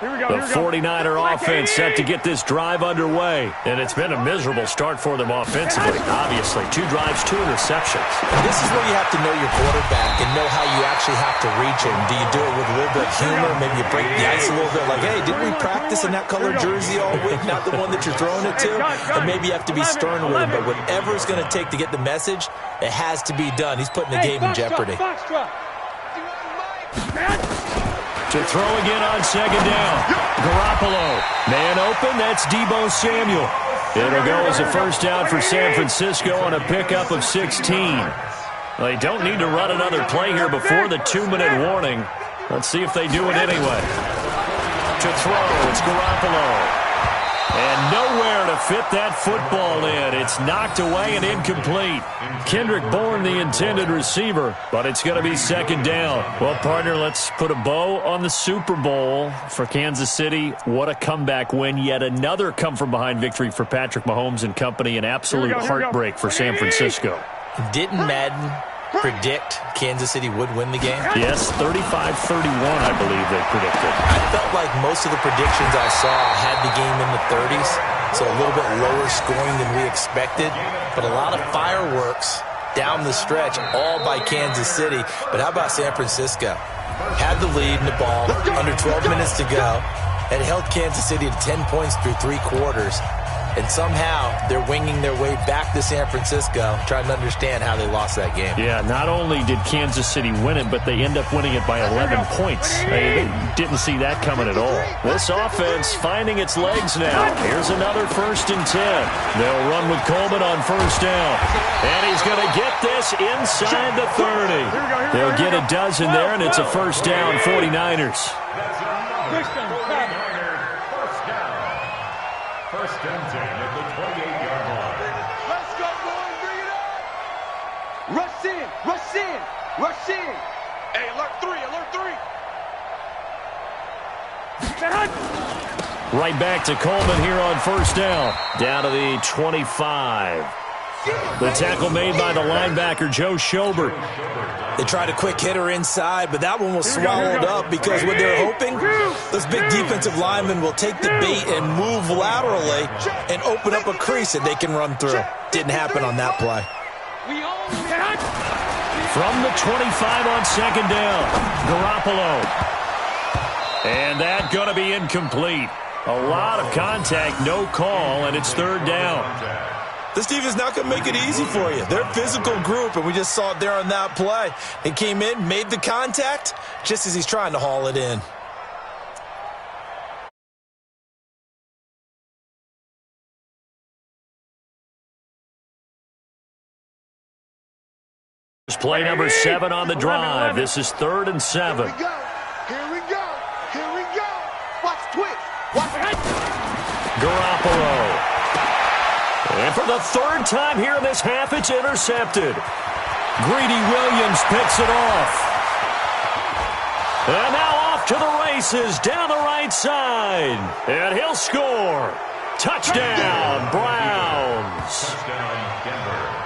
The 49er offense set to get this drive underway. And it's been a miserable start for them offensively. Obviously, 2 drives, 2 interceptions. This is where you have to know your quarterback and know how you actually have to reach him. Do you do it with a little bit of humor? Maybe you break the ice a little bit like, hey, didn't we practice in that color jersey all week, not the one that you're throwing it to? And maybe you have to be stern with him, but whatever it's going to take to get the message, it has to be done. He's putting the game in jeopardy. To throw again on second down. Garoppolo. Man open, that's Deebo Samuel. It'll go as a first down for San Francisco on a pickup of 16. They don't need to run another play here before the 2-minute warning. Let's see if they do it anyway. To throw, it's Garoppolo. And nowhere to fit that football in. It's knocked away and incomplete. Kendrick Bourne, the intended receiver, but it's going to be second down. Well, partner, let's put a bow on the Super Bowl for Kansas City. What a comeback win. Yet another come-from-behind victory for Patrick Mahomes and company. An absolute heartbreak for San Francisco. Didn't Madden predict Kansas City would win the game? Yes, 35-31, I believe they predicted. I felt like most of the predictions I saw had the game in the 30s, so a little bit lower scoring than we expected, but a lot of fireworks down the stretch, all by Kansas City. But how about San Francisco? Had the lead in the ball, under 12 minutes to go, and held Kansas City to 10 points through 3 quarters. And somehow they're winging their way back to San Francisco, trying to understand how they lost that game. Yeah, not only did Kansas City win it, but they end up winning it by 11 points. They didn't see that coming at all. This offense finding its legs now. Here's another 1st and 10. They'll run with Coleman on first down. And he's going to get this inside the 30. They'll get a dozen there, and it's a first down, 49ers. First and 10 at the 28-yard line. Let's go, boys. Bring it up. Rush in. Rush in. Rush in. Hey, alert 3. Alert 3. Right back to Coleman here on first down. Down to the 25. The tackle made by the linebacker, Joe Schobert. They tried a quick hitter inside, but that one was swallowed up because what they're hoping, those big defensive linemen will take the bait and move laterally and open up a crease that they can run through. Didn't happen on that play. From the 25 on second down, Garoppolo. And that's going to be incomplete. A lot of contact, no call, and it's third down. This defense not going to make it easy for you. They're a physical group, and we just saw it there on that play. He came in, made the contact, just as he's trying to haul it in. Play number 7 on the drive. This is 3rd and 7. Here we go. Here we go. Here we go. Watch twitch. Watch it. Garoppolo. And for the 3rd time here in this half, it's intercepted. Greedy Williams picks it off. And now off to the races down the right side. And he'll score. Touchdown, Browns. Touchdown, Denver.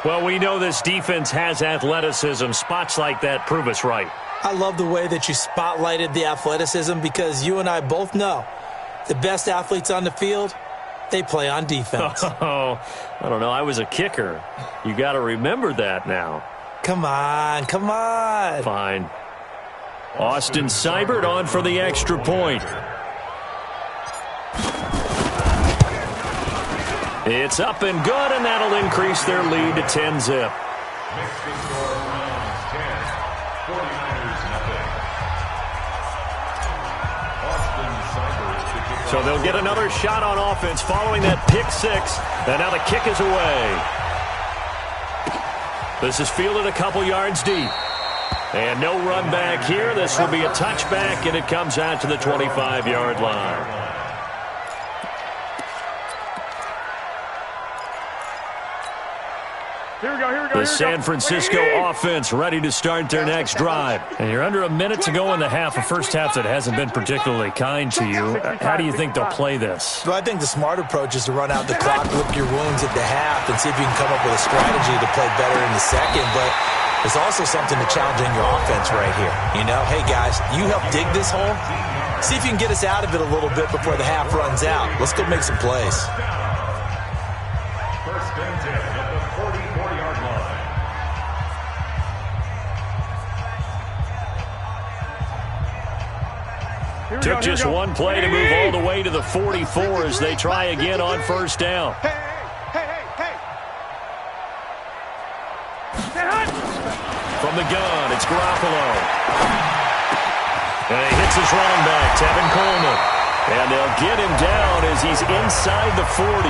Well, we know this defense has athleticism. Spots like that prove us right. I love the way that you spotlighted the athleticism because you and I both know the best athletes on the field, they play on defense. Oh, I don't know. I was a kicker. You got to remember that now. Come on, come on. Fine. Austin Seibert on for the extra point. It's up and good, and that'll increase their lead to 10-zip. Makes the score Browns 10, 49ers nothing. Austin Seibert to kick So they'll get another shot on offense following that pick 6, and now the kick is away. This is fielded a couple yards deep. And no run back here. This will be a touchback, and it comes out to the 25-yard line. The San Francisco offense ready to start their next drive. And you're under a minute to go in the half, a first half that hasn't been particularly kind to you. How do you think they'll play this? Well, I think the smart approach is to run out the clock, lick your wounds at the half, and see if you can come up with a strategy to play better in the second. But there's also something to challenge in your offense right here. You know, hey, guys, you help dig this hole. See if you can get us out of it a little bit before the half runs out. Let's go make some plays. First and 10 at the 44-yard line. Took just one play to move all the way to the 44 as they try again on first down. Hey. From the gun, it's Garoppolo. And he hits his running back, Tevin Coleman. And they'll get him down as he's inside the 40.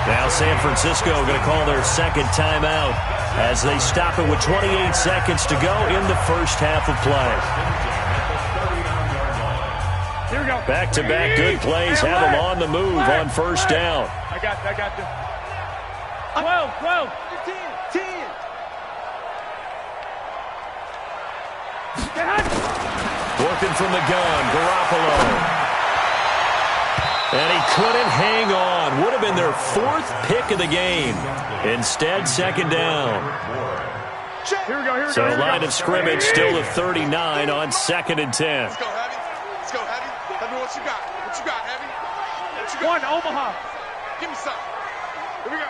Now San Francisco going to call their second timeout as they stop it with 28 seconds to go in the first half of play. Here we go. Back-to-back good plays have them on the move on first down. I got this. 12, 10. Working from the gun, Garoppolo. And he couldn't hang on. Would have been their fourth pick of the game. Instead, second down. Here we go. So line of scrimmage still to 39 on second and 10. Let's go, Heavy. Heavy, what you got? Heavy? What you got? One, Omaha. Give me some. Here we go.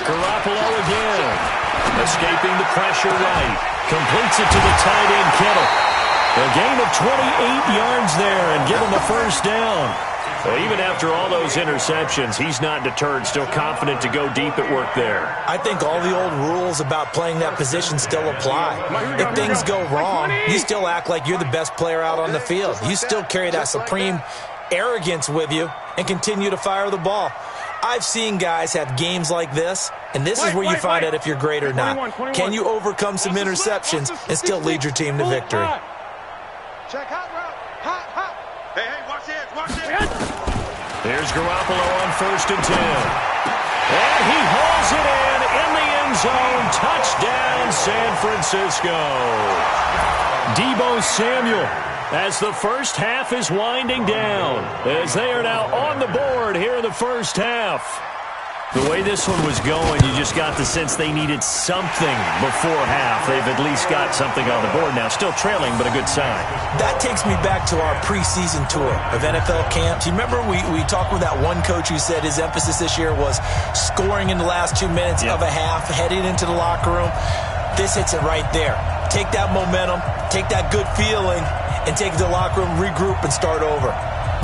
Garoppolo again. Escaping the pressure right. Completes it to the tight end, Kittle. A gain of 28 yards there and give him the first down. Well, even after all those interceptions, he's not deterred, still confident to go deep at work there. I think all the old rules about playing that position still apply. If things go wrong, you still act like you're the best player out on the field. You still carry that supreme arrogance with you and continue to fire the ball. I've seen guys have games like this, and this is where you find out if you're great or not. Can you overcome some interceptions and still lead your team to victory? Check hot route. Hot. Hey, watch it. Here's Garoppolo on first and 10. And he hauls it in the end zone. Touchdown, San Francisco. Deebo Samuel, as the first half is winding down, as they are now on the board here in the first half. The way this one was going, you just got the sense they needed something before half. They've at least got something on the board now. Still trailing, but a good sign. That takes me back to our preseason tour of NFL camps. You remember we talked with that one coach who said his emphasis this year was scoring in the last 2 minutes of a half, heading into the locker room. This hits it right there. Take that momentum, take that good feeling, and take it to the locker room, regroup, and start over.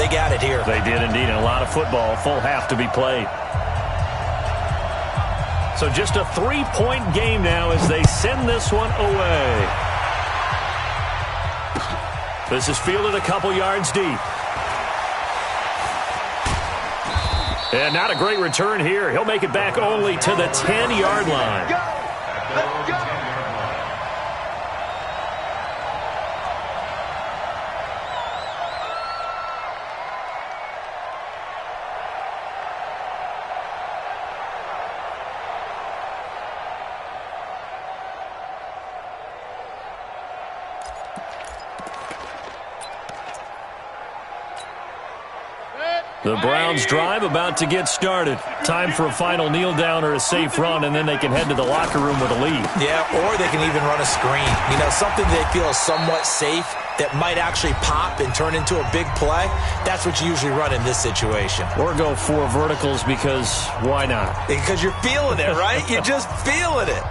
They got it here. They did indeed, and a lot of football, full half to be played. So just a 3-point game now as they send this one away. This is fielded a couple yards deep. And not a great return here. He'll make it back only to the 10-yard line. Let's go. The Browns drive about to get started. Time for a final kneel down or a safe run, and then they can head to the locker room with a lead. Yeah, or they can even run a screen. You know, something they feel is somewhat safe that might actually pop and turn into a big play. That's what you usually run in this situation. Or go 4 verticals because why not? Because you're feeling it, right? You're just feeling it.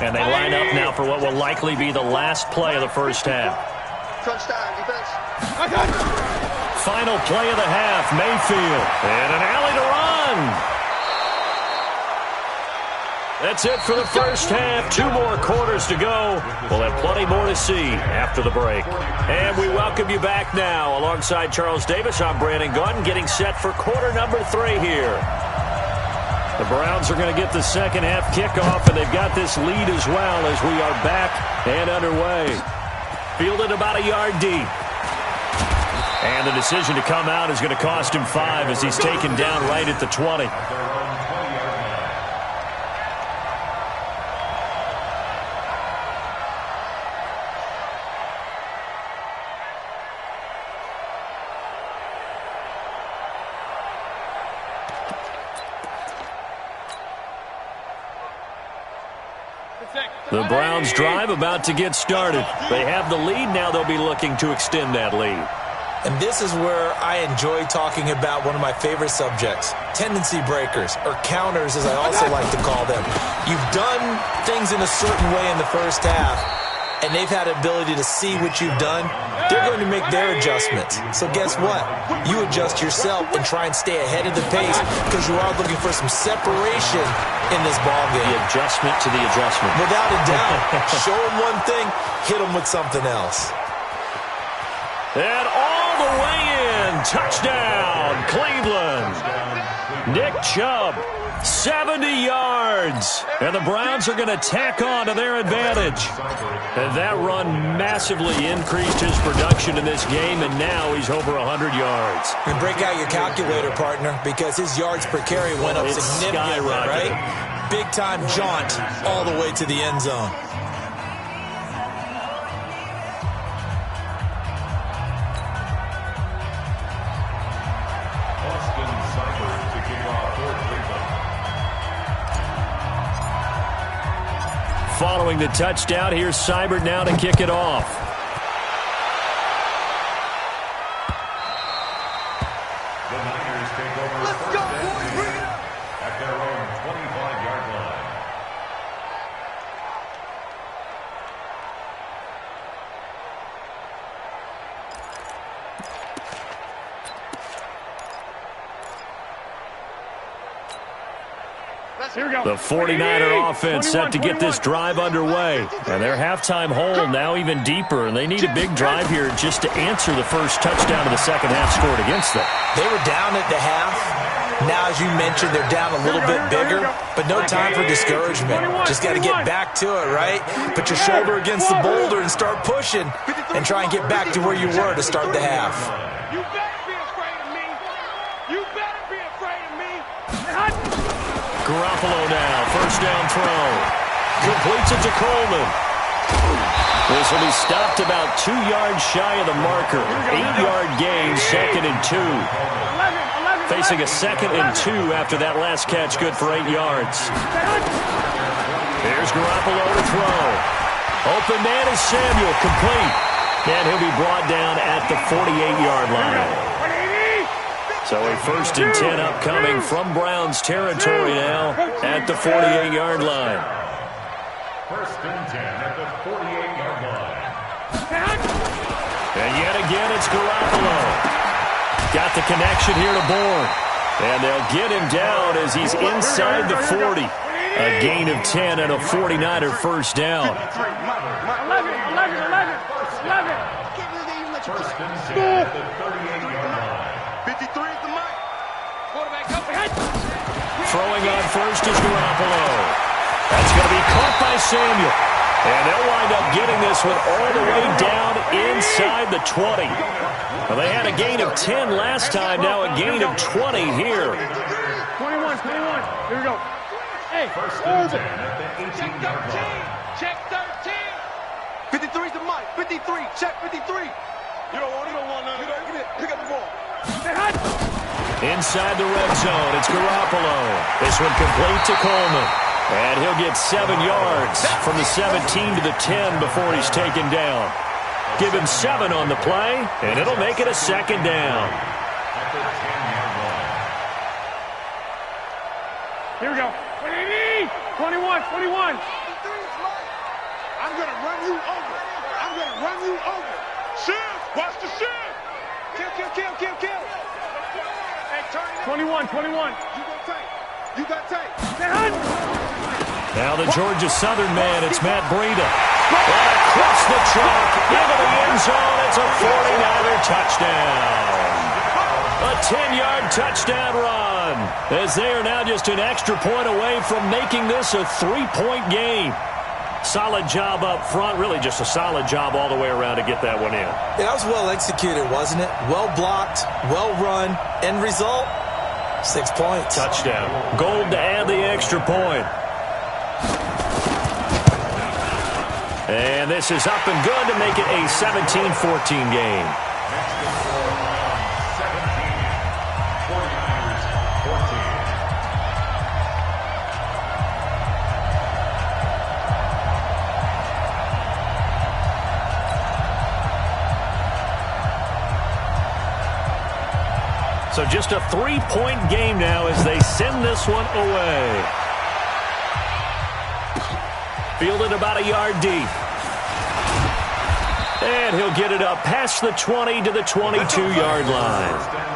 And they line up now for what will likely be the last play of the first half. Touchdown, defense. Final play of the half, Mayfield. And an alley to run. That's it for the first half. 2 more quarters to go. We'll have plenty more to see after the break. And we welcome you back now. Alongside Charles Davis, I'm Brandon Gordon, getting set for quarter number 3 here. The Browns are going to get the second half kickoff, and they've got this lead as well as we are back and underway. Fielded about a yard deep. And the decision to come out is going to cost him 5 as he's taken down right at the 20. The Browns' drive about to get started. They have the lead. Now they'll be looking to extend that lead. And this is where I enjoy talking about one of my favorite subjects, tendency breakers, or counters as I also like to call them. You've done things in a certain way in the first half, and they've had the ability to see what you've done. They're going to make their adjustments. So guess what? You adjust yourself and try and stay ahead of the pace because you are looking for some separation in this ballgame. The adjustment to the adjustment. Without a doubt. Show them one thing, hit them with something else. And all the way in. Touchdown, Cleveland. Nick Chubb, 70 yards. And the Browns are going to tack on to their advantage. And that run massively increased his production in this game, and now he's over 100 yards. And break out your calculator, partner, because his yards per carry went up significantly, right? Big-time jaunt all the way to the end zone. Following the touchdown, here's Seibert now to kick it off. The Niners take over. Let's go, boys. Bring it up. At their own 25-yard line. Here we go. The 49er offense set to get this drive underway. And their halftime hole now even deeper, and they need a big drive here just to answer the first touchdown of the second half scored against them. They were down at the half. Now, as you mentioned, they're down a little bit bigger, but no time for discouragement. Just got to get back to it, right? Put your shoulder against the boulder and start pushing and try and get back to where you were to start the half. You better be afraid of me. You better be afraid of me. Garoppolo now, first down throw. Completes it to Coleman. This will be stopped about 2 yards shy of the marker. 8-yard gain, 2nd and 2. Facing a 2nd and 2 after that last catch, good for 8 yards. Here's Garoppolo to throw. Open man is Samuel, complete. And he'll be brought down at the 48-yard line. So a 1st and 10 upcoming from Browns territory now at the 48-yard line. 1st and 10 at the 48-yard line. And yet again, it's Garoppolo. Got the connection here to Bourne. And they'll get him down as he's inside the 40. A gain of 10 and a 49er first down. 11. 1st and 10 at the 38-yard line. 53 is the mic. Quarterback up ahead. Throwing on first is Garoppolo. That's going to be caught by Samuel. And they'll wind up getting this one all the way down inside the 20. Well, they had a gain of 10 last time, now a gain of 20 here. 21. Here we go. Hey, 1st and 10 at the 18-yard line. Check 13. 53 is the mic. 53. Check 53. You don't want none. You don't get it. Pick up the ball. Inside the red zone, it's Garoppolo. This one complete to Coleman. And he'll get 7 yards from the 17 to the 10 before he's taken down. Give him 7 on the play, and it'll make it a 2nd down. At the 10-yard line. Here we go. 21. I'm going to run you over. Shift. Watch the shift. Kill. Hey, turn it. 21. You got tape. Now the Georgia Southern man, it's Matt Breida. And across the track, into the end zone, it's a 49er touchdown. A 10-yard touchdown run, as they are now just an extra point away from making this a 3-point game. Solid job up front, really just a solid job all the way around to get that one in. That was well executed, wasn't it? Well blocked, well run. End result, 6 points. Touchdown. Gold to add the extra point. And this is up and good to make it a 17-14 game. So just a 3-point game now as they send this one away. Fielded about a yard deep. And he'll get it up past the 20 to the 22-yard line.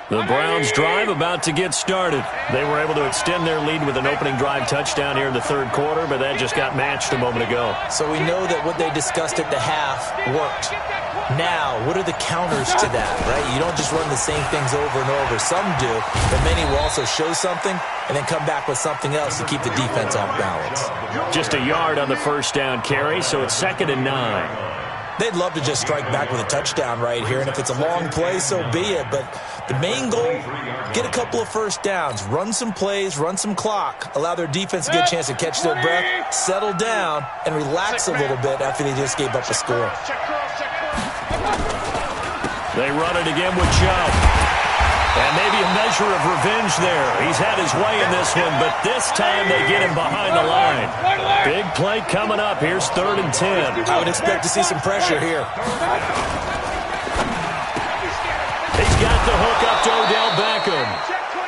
The Browns' drive about to get started. They were able to extend their lead with an opening drive touchdown here in the third quarter, but that just got matched a moment ago. So we know that what they discussed at the half worked. Now, what are the counters to that, right? You don't just run the same things over and over. Some do, but many will also show something and then come back with something else to keep the defense off balance. Just a yard on the first down carry, so it's 2nd and 9. They'd love to just strike back with a touchdown right here, and if it's a long play, so be it. But the main goal, get a couple of first downs, run some plays, run some clock, allow their defense to get a chance to catch their breath, settle down, and relax a little bit after they just gave up a score. They run it again with Chubb. And maybe a measure of revenge there. He's had his way in this one, but this time they get him behind the line. Big play coming up. Here's 3rd and 10. I would expect to see some pressure here. He's got the hook up to Odell Beckham.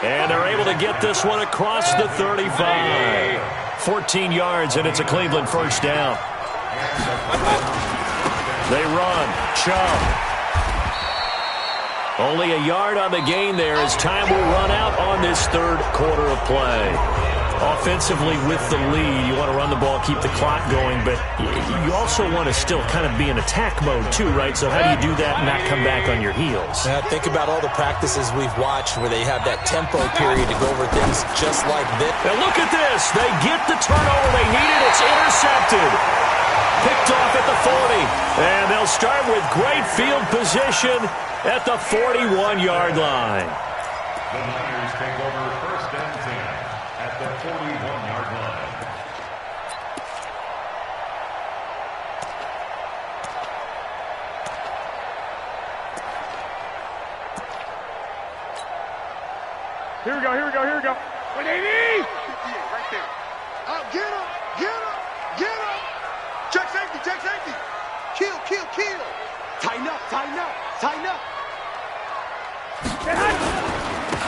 And they're able to get this one across the 35. 14 yards, and it's a Cleveland first down. They run. Chubb. Only a yard on the gain there as time will run out on this third quarter of play. Offensively with the lead, you want to run the ball, keep the clock going, but you also want to still kind of be in attack mode too, right? So how do you do that and not come back on your heels? Now, think about all the practices we've watched where they have that tempo period to go over things just like this. And look at this. They get the turnover they needed. It's intercepted. Picked off at the 40. And they'll start with great field position at the 41-yard line. The Niners take over 1st and 10 at the 41-yard line. Here we go, here we go, here we go. What they need? Right there. Get up, get up, get up. Check safety, check safety. Kill, kill, kill. Tighten up, tighten up, tighten up.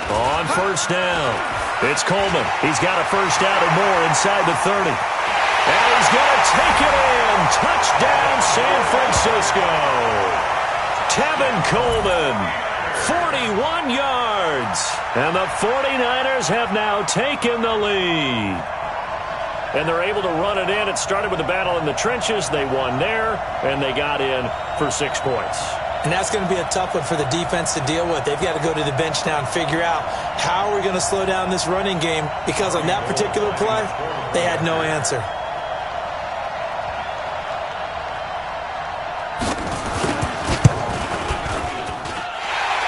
On first down, it's Coleman. He's got a first down and more inside the 30. And he's going to take it in. Touchdown, San Francisco. Tevin Coleman, 41 yards. And the 49ers have now taken the lead. And they're able to run it in. It started with a battle in the trenches. They won there, and they got in for 6 points. And that's going to be a tough one for the defense to deal with. They've got to go to the bench now and figure out how are we going to slow down this running game, because on that particular play, they had no answer.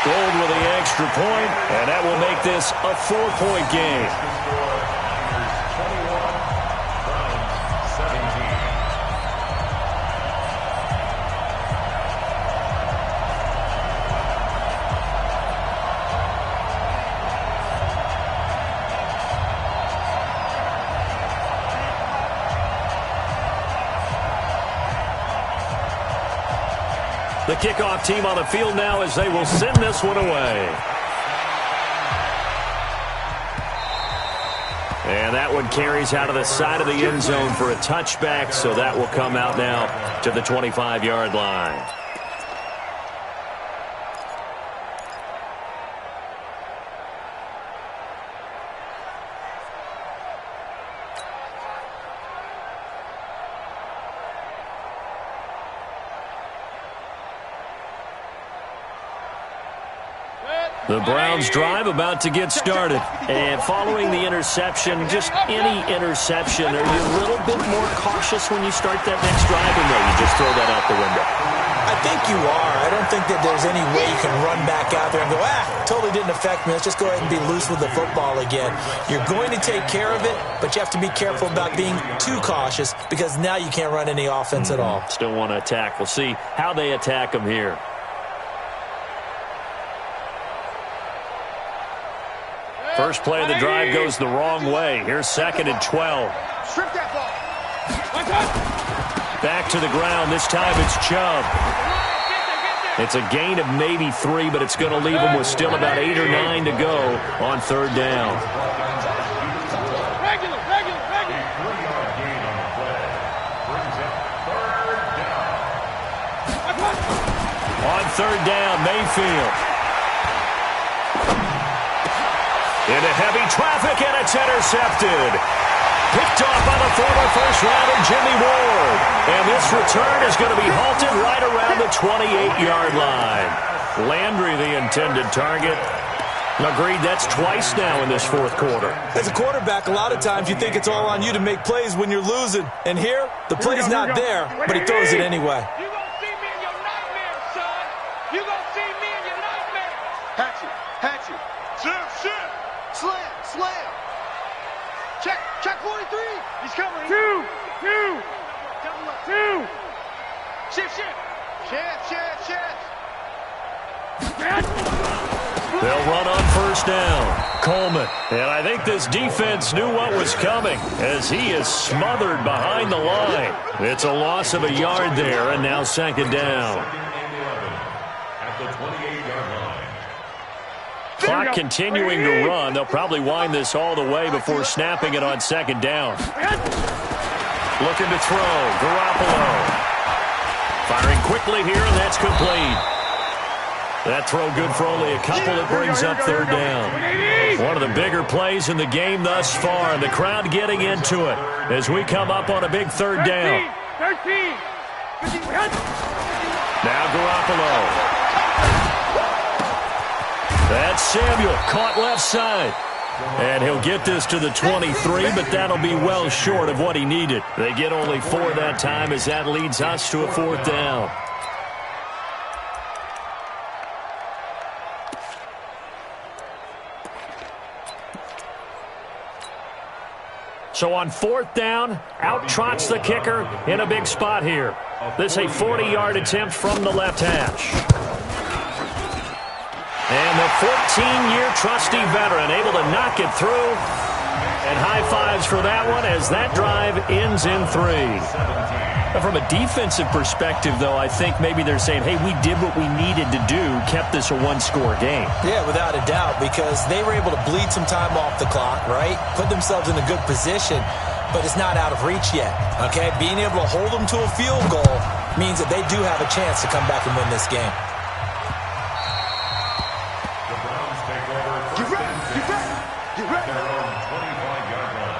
Gold with the extra point, and that will make this a 4-point game. The kickoff team on the field now as they will send this one away. And that one carries out of the side of the end zone for a touchback, so that will come out now to the 25-yard line. The Browns drive about to get started. And following the interception, just any interception, are you a little bit more cautious when you start that next drive, or no, you just throw that out the window? I I think you are. I don't think that there's any way you can run back out there and go, totally didn't affect me. Let's just go ahead and be loose with the football again. You're going to take care of it, but you have to be careful about being too cautious because now you can't run any offense at all. Still want to attack. We'll see how they attack them here. First play of the drive goes the wrong way. Here's 2nd and 12. Strip that ball. Back to the ground. This time it's Chubb. It's a gain of maybe 3, but it's going to leave them with still about 8 or 9 to go on 3rd down. Regular. A 3-yard gain on the play. Brings up 3rd down. On 3rd down, Mayfield. Into heavy traffic, and it's intercepted. Picked off by the former first-rounder Jimmy Ward. And this return is going to be halted right around the 28-yard line. Landry, the intended target. Agreed, that's twice now in this 4th quarter. As a quarterback, a lot of times you think it's all on you to make plays when you're losing. And here, the play's not there, but he throws it anyway. You gonna see me in your nightmare, son. You gonna see me in your nightmare. Hatchet. Shift. Slam. Check 43. He's coming. Two. Shift. They'll run on 1st down. Coleman. And I think this defense knew what was coming as he is smothered behind the line. It's a loss of a yard there, and now 2nd down. At the 28-yard line. Clock continuing to run. They'll probably wind this all the way before snapping it on 2nd down. Looking to throw. Garoppolo. Firing quickly here, and that's complete. That throw good for only a couple. It brings up 3rd down. One of the bigger plays in the game thus far, and the crowd getting into it as we come up on a big 3rd down. 13. Now Garoppolo. That's Samuel, caught left side. And he'll get this to the 23, but that'll be well short of what he needed. They get only 4 that time as that leads us to a 4th down. So on 4th down, out trots the kicker in a big spot here. This a 40-yard attempt from the left hash. And the 14-year trusty veteran able to knock it through. And high fives for that one as that drive ends in 3. From a defensive perspective, though, I think maybe they're saying, hey, we did what we needed to do, kept this a 1-score game. Yeah, without a doubt, because they were able to bleed some time off the clock, right? Put themselves in a good position, but it's not out of reach yet, okay? Being able to hold them to a field goal means that they do have a chance to come back and win this game. The Browns take over. Get ready. Their own 25-yard line.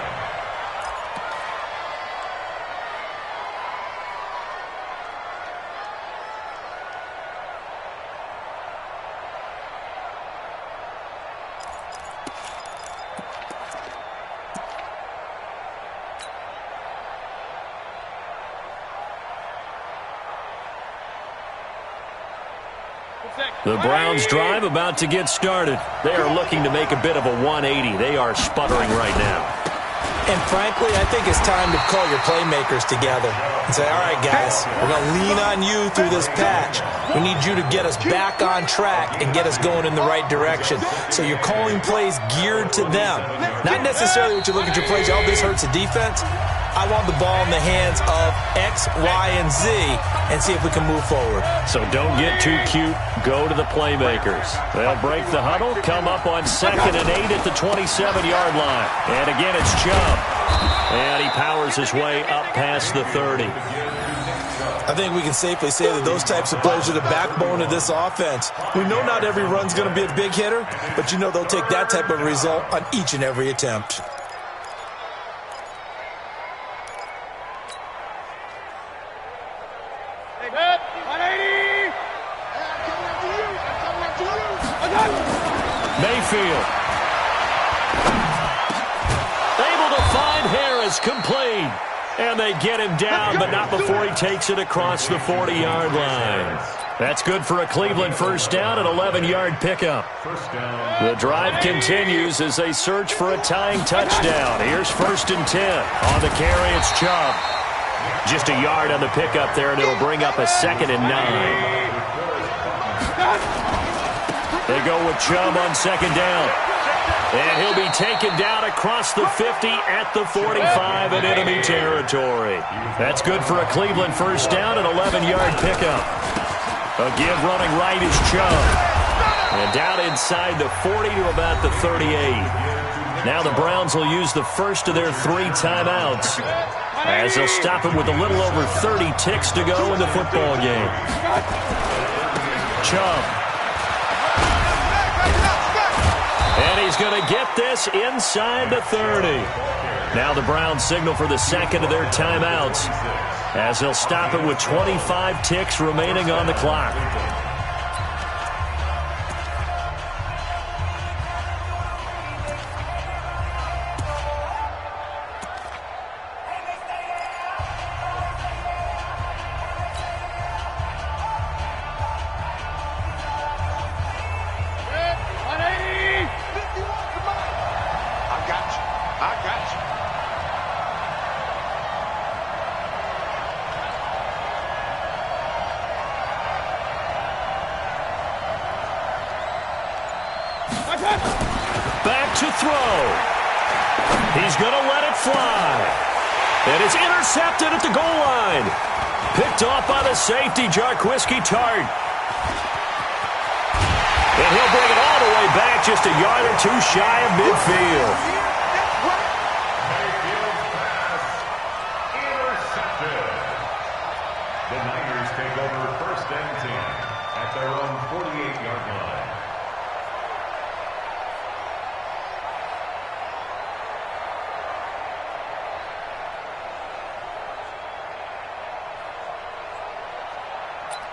The Browns drive about to get started. They are looking to make a bit of a 180. They are sputtering right now. And frankly, I think it's time to call your playmakers together and say, all right, guys, we're going to lean on you through this patch. We need you to get us back on track and get us going in the right direction. So you're calling plays geared to them. Not necessarily what you look at your plays, oh, this hurts the defense. I want the ball in the hands of X, Y, and Z and see if we can move forward. So don't get too cute. Go to the playmakers. They'll break the huddle, come up on 2nd and 8 at the 27-yard line. And again, it's Chubb. And he powers his way up past the 30. I think we can safely say that those types of plays are the backbone of this offense. We know not every run's going to be a big hitter, but you know they'll take that type of result on each and every attempt. Mayfield. Able to find Harris, complete. And they get him down, but not before he takes it across the 40-yard line. That's good for a Cleveland first down, an 11-yard pickup. The drive continues as they search for a tying touchdown. Here's 1st and 10. On the carry, it's Chubb. Just a yard on the pickup there, and it'll bring up a 2nd and 9. They go with Chubb on 2nd down. And he'll be taken down across the 50 at the 45 in enemy territory. That's good for a Cleveland first down, an 11-yard pickup. A give running right is Chubb. And down inside the 40 to about the 38. Now the Browns will use the first of their 3 timeouts, as they'll stop him with a little over 30 ticks to go in the football game. Chubb. And he's going to get this inside the 30. Now the Browns signal for the second of their timeouts, as they'll stop it with 25 ticks remaining on the clock. Back to throw. He's going to let it fly. And it's intercepted at the goal line. Picked off by the safety, Jarquiski Tart. And he'll bring it all the way back, just a yard or 2 shy of midfield. Intercepted. The Niners take over 1st and 10 at their own 48-yard line.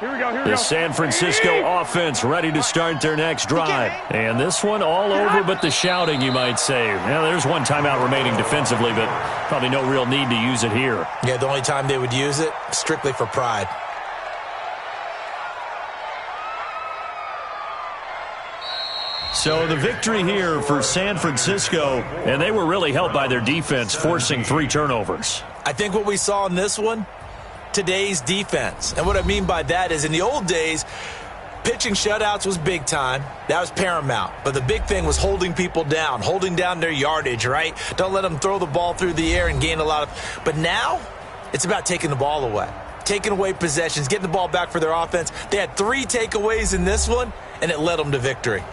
Here we go, here we The go. San Francisco offense ready to start their next drive. And this one all over but the shouting, you might say. Now, there's 1 timeout remaining defensively, but probably no real need to use it here. Yeah, the only time they would use it, strictly for pride. So the victory here for San Francisco, and they were really helped by their defense, forcing 3 turnovers. I think what we saw in this one, today's defense. And what I mean by that is in the old days, pitching shutouts was big time. That was paramount. But the big thing was holding people down, holding down their yardage, right? Don't let them throw the ball through the air and gain a lot of... But now, it's about taking the ball away. Taking away possessions, getting the ball back for their offense. They had 3 takeaways in this one, and it led them to victory.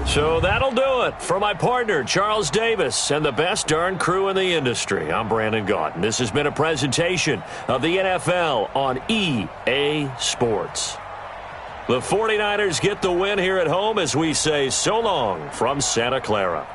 So that'll do it. For my partner, Charles Davis, and the best darn crew in the industry, I'm Brandon Gaudin. This has been a presentation of the NFL on EA Sports. The 49ers get the win here at home as we say so long from Santa Clara.